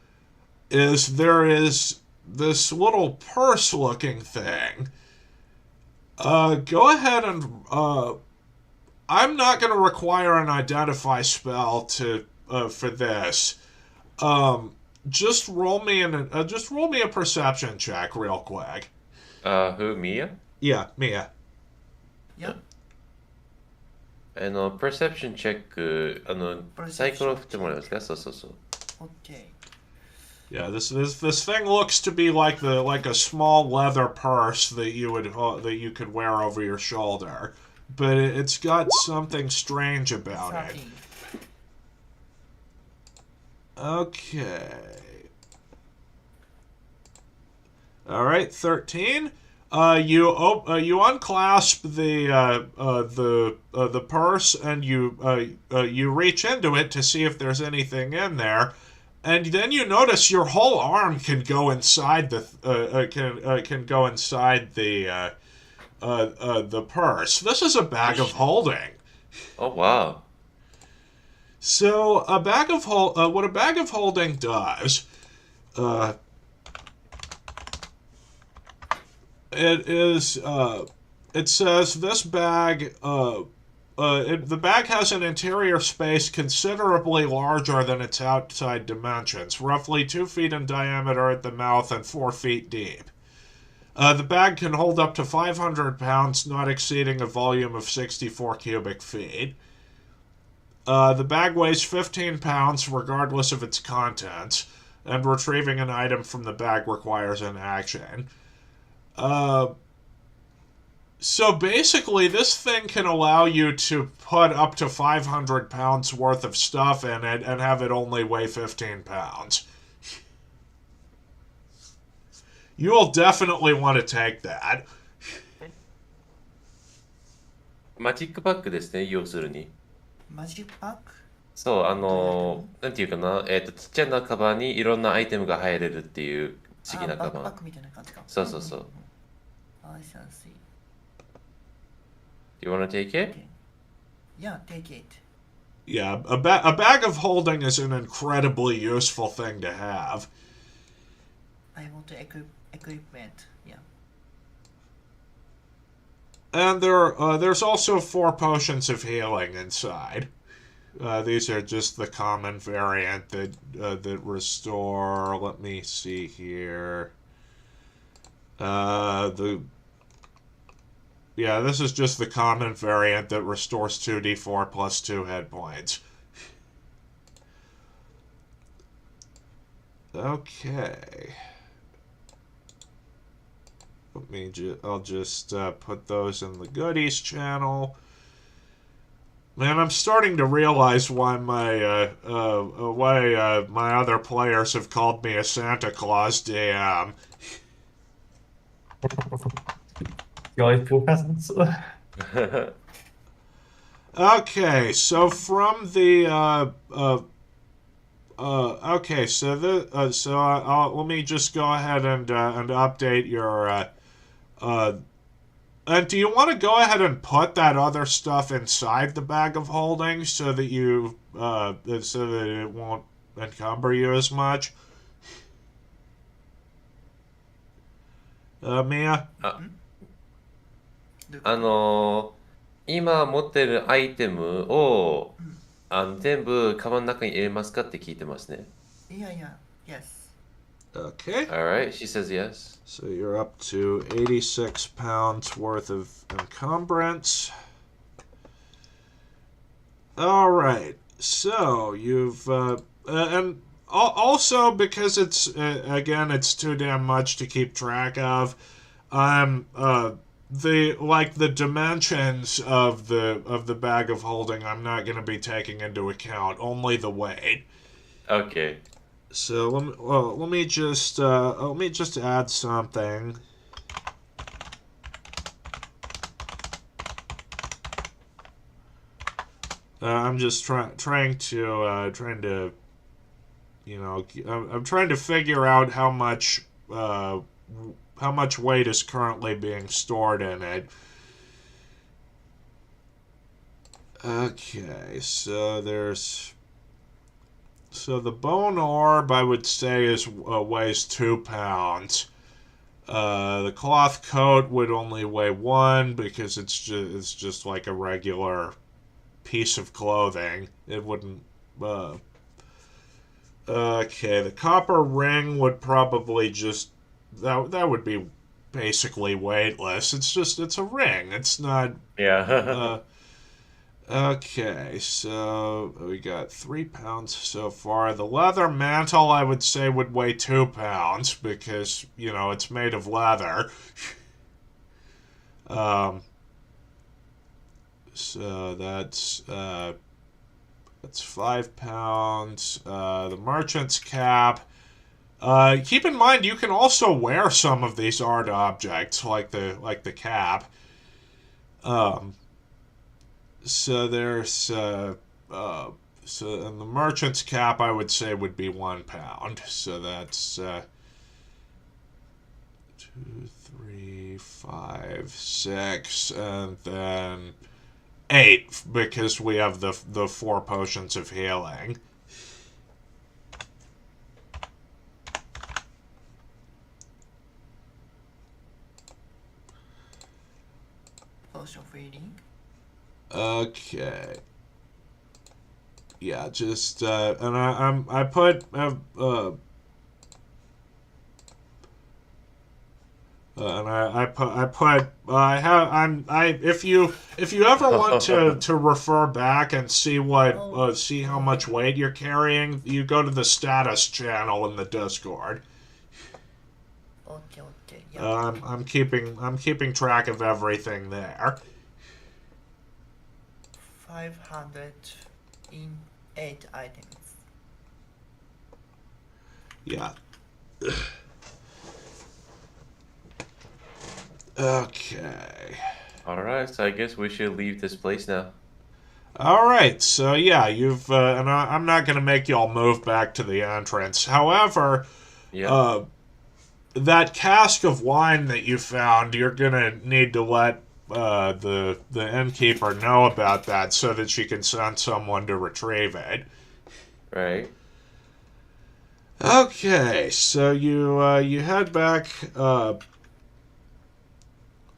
is there is this little purse-looking thing. Go ahead and... I'm not going to require an identify spell for this. Just roll me a perception check real quick. Who, Mia? Yeah, Mia. いや、perception チェック、サイコロ振ってもらえますか？そうそうそう。OK。Yeah, this thing looks to be like a small leather purse that you could wear over your shoulder, but it's got something strange about it. 13. Okay. All right, 13. You unclasp the purse and you reach into it to see if there's anything in there, and then you notice your whole arm can go inside the purse. This is a bag of holding. Oh, wow. So what a bag of holding does, it says this bag, the bag has an interior space considerably larger than its outside dimensions, roughly 2 feet in diameter at the mouth and 4 feet deep. The bag can hold up to 500 pounds, not exceeding a volume of 64 cubic feet. The bag weighs 15 pounds regardless of its contents, and retrieving an item from the bag requires an action. So basically, this thing can allow you to put up to 500 pounds worth of stuff in it and have it only weigh 15 pounds. You will definitely want to take that. マジックバッグですね、要するに。マジックバッグそう、なんていうかな、ちっちゃなカバンにいろんなアイテムが入れるっていう不思議なカバン。バックみたいな感じか。そうそうそう。I see. Do you want to take it? Okay. Yeah, take it. Yeah, a bag of holding is an incredibly useful thing to have. I want to equipment. Yeah. And there's also 4 potions of healing inside. These are just the common variant that restore. Let me see here. This is just the common variant that restores 2d4 plus 2 hit points. Okay. I'll just put those in the goodies channel. Man, I'm starting to realize why my other players have called me a Santa Claus DM. Joyful presents. Okay, so from the okay, so let me just go ahead and update your and do you want to go ahead and put that other stuff inside the bag of holding so that it won't encumber you as much? Mia? 今持ってるアイテムを全部カバンの中に入れますかって聞いてますね。Yeah, yes. Okay. Alright, she says yes. So you're up to 86 pounds worth of encumbrance. Alright, so you've, and also because it's, again, it's too damn much to keep track of, the dimensions of the bag of holding I'm not going to be taking into account, only the weight. Okay. So let me just add something. I'm just trying to, I'm trying to figure out how much weight is currently being stored in it. Okay, so the bone orb, I would say, weighs 2 pounds. The cloth coat would only weigh 1 because it's just like a regular piece of clothing. It wouldn't. Okay, the copper ring would probably just that would be basically weightless. It's a ring. It's not. Yeah. Okay, so we got 3 pounds so far. The leather mantle, I would say, would weigh 2 pounds because, it's made of leather. So that's 5 pounds. The merchant's cap. Keep in mind, you can also wear some of these art objects, like the cap. So there's and the merchant's cap, I would say, would be 1 pound. So that's 2, 3, 5, 6, and then 8 because we have the 4 potions of healing. Potion of healing. Okay. Yeah, just and I put and if you ever want to refer back and see see how much weight you're carrying, you go to the status channel in the Discord. Okay, yeah. I'm keeping track of everything there. 500 in 8 items. Yeah. Okay. All right, so I guess we should leave this place now. All right. So yeah, you've and I'm not gonna make y'all move back to the entrance. However, Yeah. that cask of wine that you found, you're gonna need to let the innkeeper know about that so that she can send someone to retrieve it. Right. Okay, so you head back.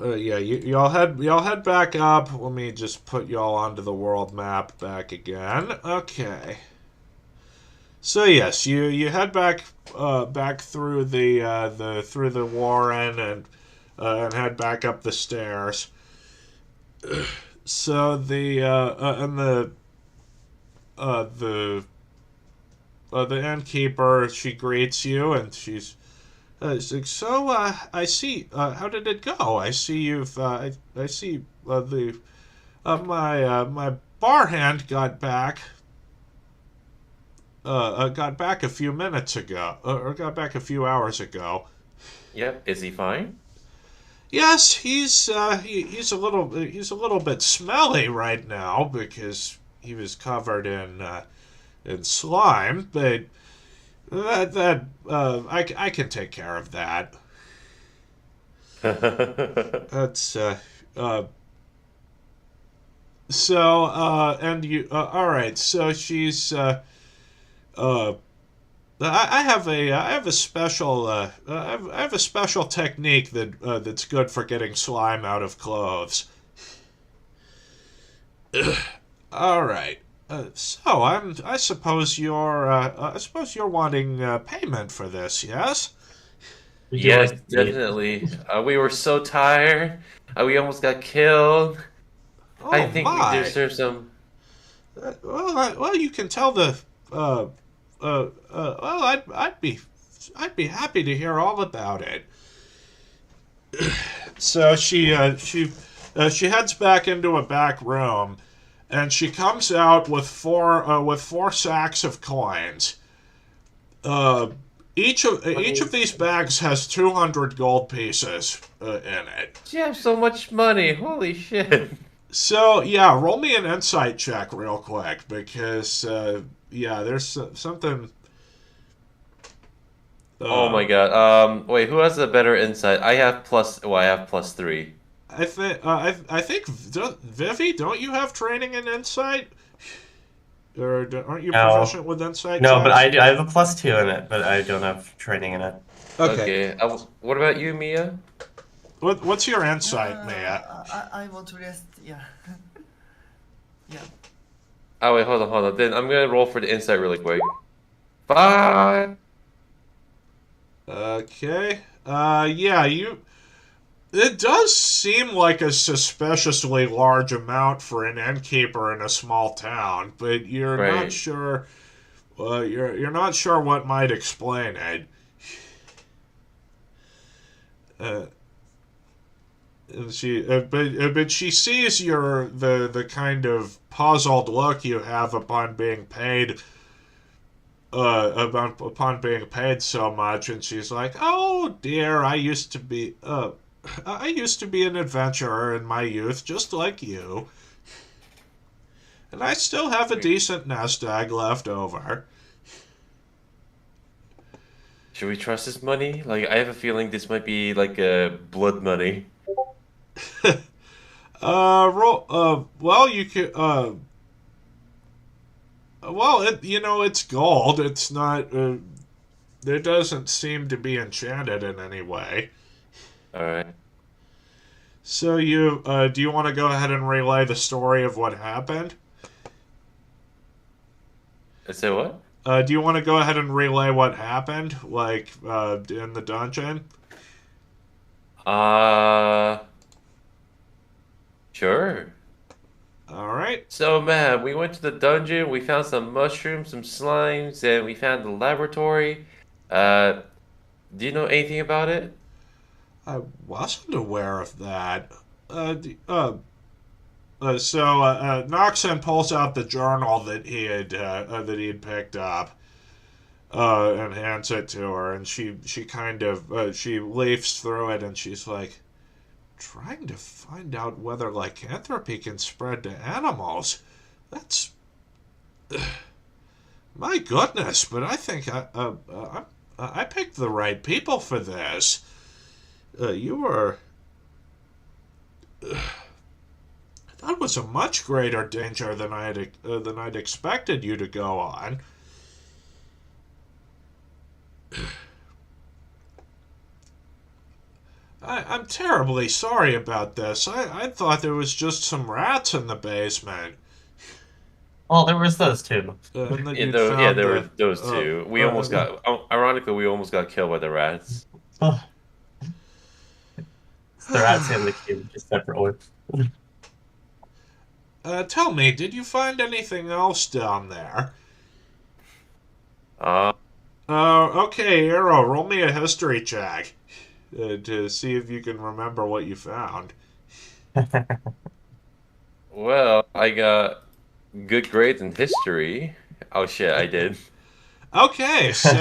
Y'all head back up. Let me just put y'all onto the world map back again. Okay. So yes, you head back through the warren and head back up the stairs. So the innkeeper, she greets you and she's like, so I see. How did it go? I see you've I see my bar hand got back. Got back a few minutes ago, or got back a few hours ago. Yep. Is he fine? Yes, he's a little bit smelly right now because he was covered in slime, but I can take care of that. That's and you all right. So she's I have a special I have a special technique that's good for getting slime out of clothes. All right. So I suppose you're wanting payment for this, yes? Yes, definitely. We were so tired. We almost got killed. Oh I think my! we deserve some. Well, you can tell the well, I'd be happy to hear all about it. So she heads back into a back room, and she comes out with four sacks of coins. Each of these bags has 200 gold pieces in it. You have so much money. Holy shit. So yeah, roll me an insight check real quick because yeah, there's something. Oh my god. Wait, who has a better insight? I have plus. Well, I have +3. I think Vivi, don't you have training in insight? Or aren't you No. proficient with insight No, but checks? I do. I have a +2 in it, but I don't have training in it. Okay. Okay. What about you, Mia? What's your insight, Mia? I want to rest. Yeah. Yeah. Oh wait, hold on. Then I'm gonna roll for the insight really quick. 5. Okay. Yeah, you. It does seem like a suspiciously large amount for an innkeeper in a small town, but you're not Right. sure. You're not sure what might explain it. Uh, and but she sees the kind of puzzled look you have upon being paid. Upon being paid so much, and she's like, "Oh dear, I used to be an adventurer in my youth, just like you, and I still have a decent nest egg left over." Should we trust this money? Like, I have a feeling this might be like blood money. Well, you could, well, it's gold. It's not, it doesn't seem to be enchanted in any way. All right. So do you want to go ahead and relay the story of what happened? Say what? Do you want to go ahead and relay what happened, like, in the dungeon? Sure. Alright. So, man, we went to the dungeon, we found some mushrooms, some slimes, and we found the laboratory. Do you know anything about it? I wasn't aware of that. Noxon pulls out the journal that he had picked up, and hands it to her, and she kind of she leafs through it, and she's like, trying to find out whether lycanthropy can spread to animals. That's my goodness, but I think I picked the right people for this. You were. That was a much greater danger than I'd expected you to go on. I'm terribly sorry about this. I thought there was just some rats in the basement. Well, there was those two. And that Yeah, you'd there found were those two. We almost got, ironically, we almost got killed by the rats. Oh. It's the rats in the cube, just separate ones. Tell me, did you find anything else down there? Uh, Okay, Arrow, roll me a history check to see if you can remember what you found. well, I got good grades in history. Oh shit, I did. Okay, so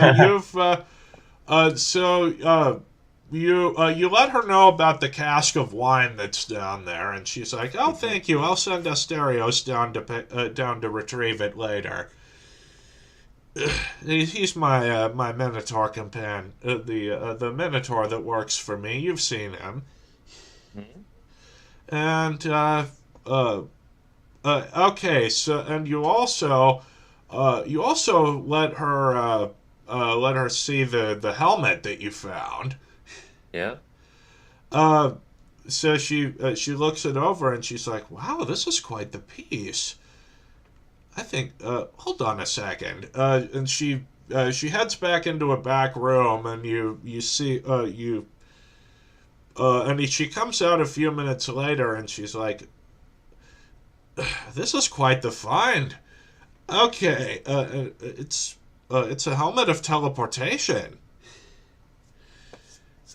you let her know about the cask of wine that's down there, and she's like, "Oh, thank you. I'll send Asterios down to retrieve it later." He's my Minotaur companion, the Minotaur that works for me. You've seen him, and okay. So and you also let her see the helmet that you found. Yeah. So she looks it over and she's like, "Wow, this is quite the piece. I think. Hold on a second." And she heads back into a back room, and you see and she comes out a few minutes later, and she's like, "This is quite the find. Okay, it's a helmet of teleportation."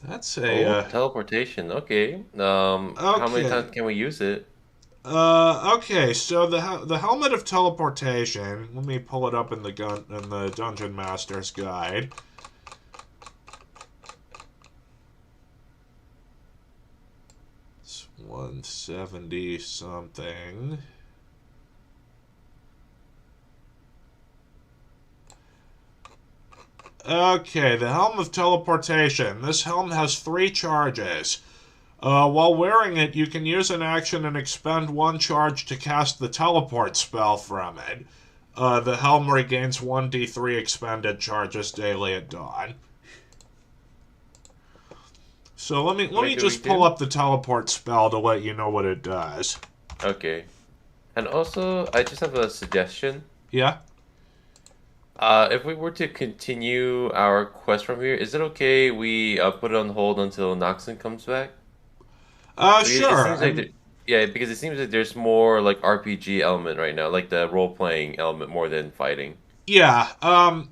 That's a Teleportation. Okay. How many Okay. times can we use it? Okay, so the helmet of teleportation. Let me pull it up in the Dungeon Master's Guide. It's 170 something. Okay, the Helm of Teleportation. This helm has 3 charges. While wearing it, you can use an action and expend 1 charge to cast the teleport spell from it. The helm regains 1d3 expended charges daily at dawn. So let me just pull up the teleport spell to let you know what it does. Okay. And also, I just have a suggestion. Yeah? If we were to continue our quest from here, is it okay we put it on hold until Noxon comes back? Because Sure. It seems like yeah, because it seems like there's more like RPG element right now, like the role playing element more than fighting. Yeah, so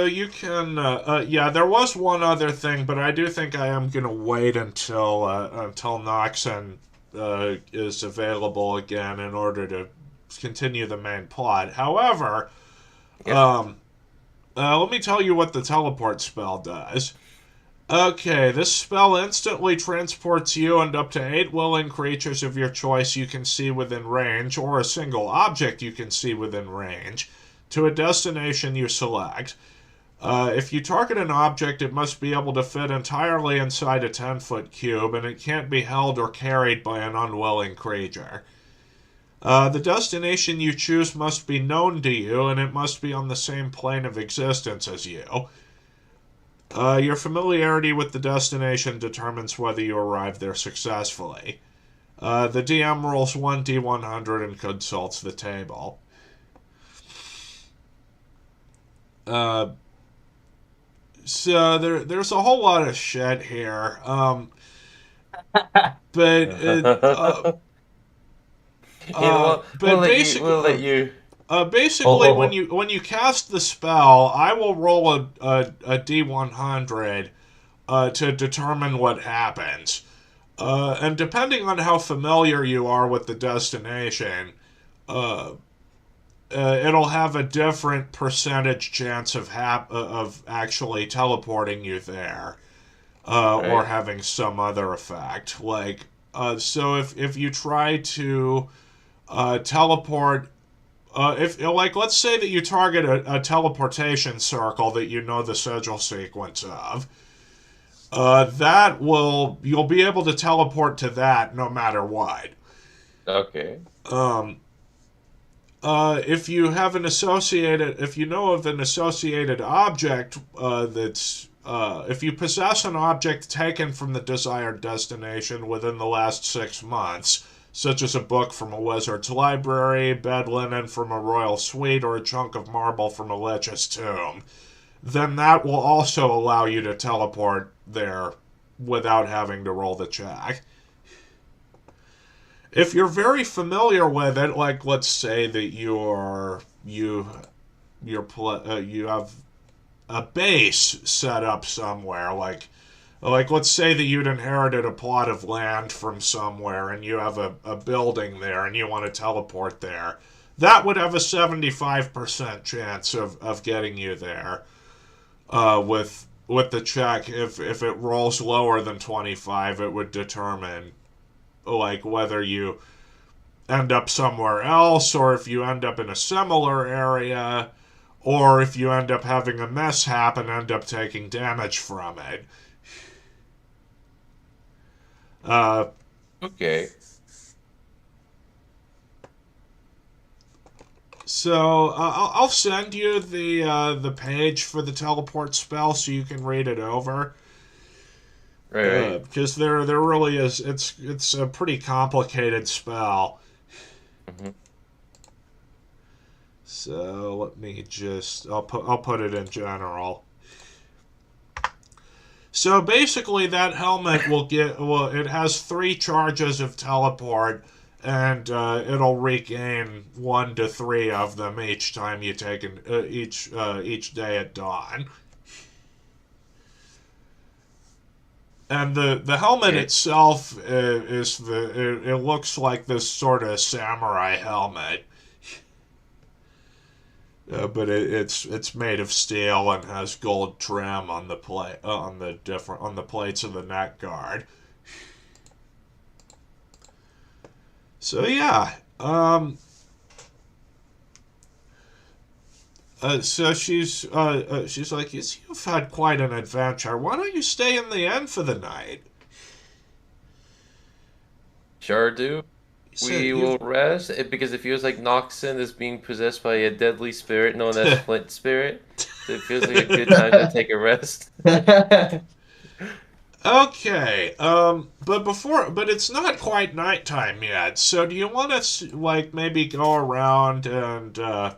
you can, yeah, there was one other thing, but I do think I am gonna wait until Noxon, is available again in order to continue the main plot. However, Yeah. let me tell you what the teleport spell does. Okay, this spell instantly transports you and up to 8 willing creatures of your choice you can see within range, or a single object you can see within range, to a destination you select. If you target an object, it must be able to fit entirely inside a 10-foot cube, and it can't be held or carried by an unwilling creature. The destination you choose must be known to you, and it must be on the same plane of existence as you. Your familiarity with the destination determines whether you arrive there successfully. The DM rolls 1d100 and consults the table. So there's a whole lot of shit here. But We'll basically, we'll let you. basically, Oh. when you cast the spell, I will roll a d100 to determine what happens. And depending on how familiar you are with the destination, it'll have a different percentage chance of actually teleporting you there, or Right. having some other effect. Like, so if you try to teleport, if like let's say that you target a teleportation circle that you know the sigil sequence of, you'll be able to teleport to that no matter what. Okay. If you have if you know of an associated object, if you possess an object taken from the desired destination within the last 6 months, such as a book from a wizard's library, bed linen from a royal suite, or a chunk of marble from a lich's tomb, then that will also allow you to teleport there without having to roll the check. If you're very familiar with it, like let's say that you have a base set up somewhere, like let's say that you'd inherited a plot of land from somewhere and you have a building there and you want to teleport there, that would have a 75% chance of getting you there, with the check. If it rolls lower than 25, it would determine like whether you end up somewhere else, or if you end up in a similar area, or if you end up having a mishap and end up taking damage from it. Okay. So I'll send you the page for the teleport spell so you can read it over. Right. Because there really is, it's a pretty complicated spell. Mm-hmm. So let me just I'll put it in general. So basically, that helmet it has 3 charges of teleport, and it'll regain 1 to 3 of them each time you take each day at dawn. And the helmet itself it looks like this sort of samurai helmet. but it's made of steel and has gold trim on the plate on the plates of the neck guard. So yeah, so she's like, you've had quite an adventure. Why don't you stay in the inn for the night? Sure do. You said We you've- will rest because it feels like Noxon is being possessed by a deadly spirit known as Flint Spirit. So it feels like a good time to take a rest. Okay, but it's not quite nighttime yet. So do you want us like maybe go around and go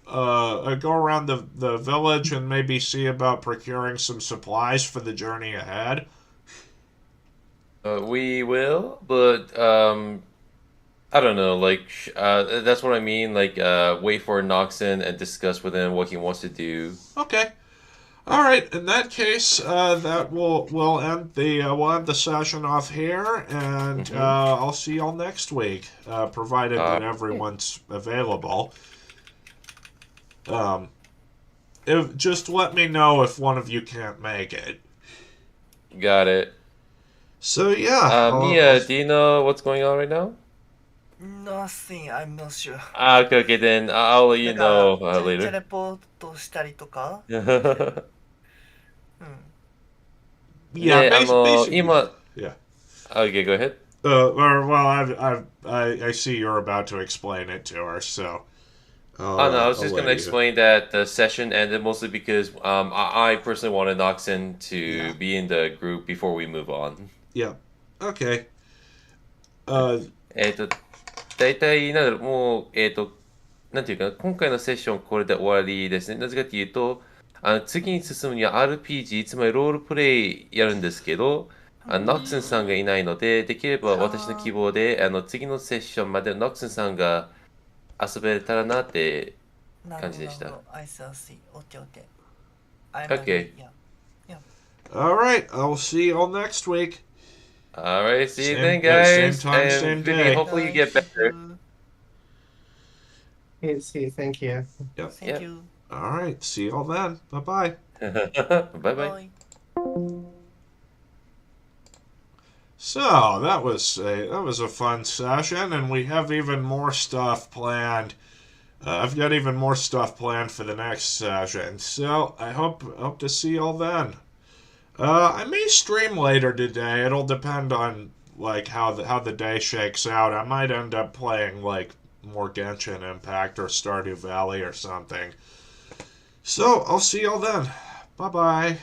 around the village and maybe see about procuring some supplies for the journey ahead? We will, but I don't know. Like that's what I mean. Like wait for Noxon and discuss with him what he wants to do. Okay. All right. In that case, that we'll end the session off here, and Mhm. I'll see y'all next week, provided that everyone's available. If just let me know if one of you can't make it. Got it. So yeah, Mia, do you know what's going on right now? Nothing, I'm not sure. Okay, okay, then I'll let you なんか know テ later. レポートしたりとか、 Yeah, うん。 yeah, basically,今 yeah. Okay, go ahead. Or well, I see you're about to explain it to her, so. Oh no, I was I'll just let gonna you- explain that the session ended mostly because I personally wanted Noxon to Yeah. be in the group before we move on. Yeah. Okay. 大体なんだろう、もうなんていうかな、今回のセッションこれで終わりですね。なぜかというと、次に進むには RPG、つまりロールプレイやるんですけど、ノクスンさんがいないので、できれば私の希望で、次のセッションまでノクスンさんが遊べたらなってなるほど感じでした。なるほど I see, I see. Okay, okay. I'm Okay. agree, yeah. All right. I'll see you all next week. Alright, see you Same- then, yeah, same guys. time, And same Vivi, day. hopefully you get better. See, thank you. Thank Yeah. you. All right. See you all then. Bye bye. Bye bye. Bye. So that was a fun session, and we have even more stuff planned. I've got even more stuff planned for the next session, so I hope to see y'all then. I may stream later today. It'll depend on like how the day shakes out. I might end up playing like more Genshin Impact or Stardew Valley or something. So I'll see y'all then. Bye bye.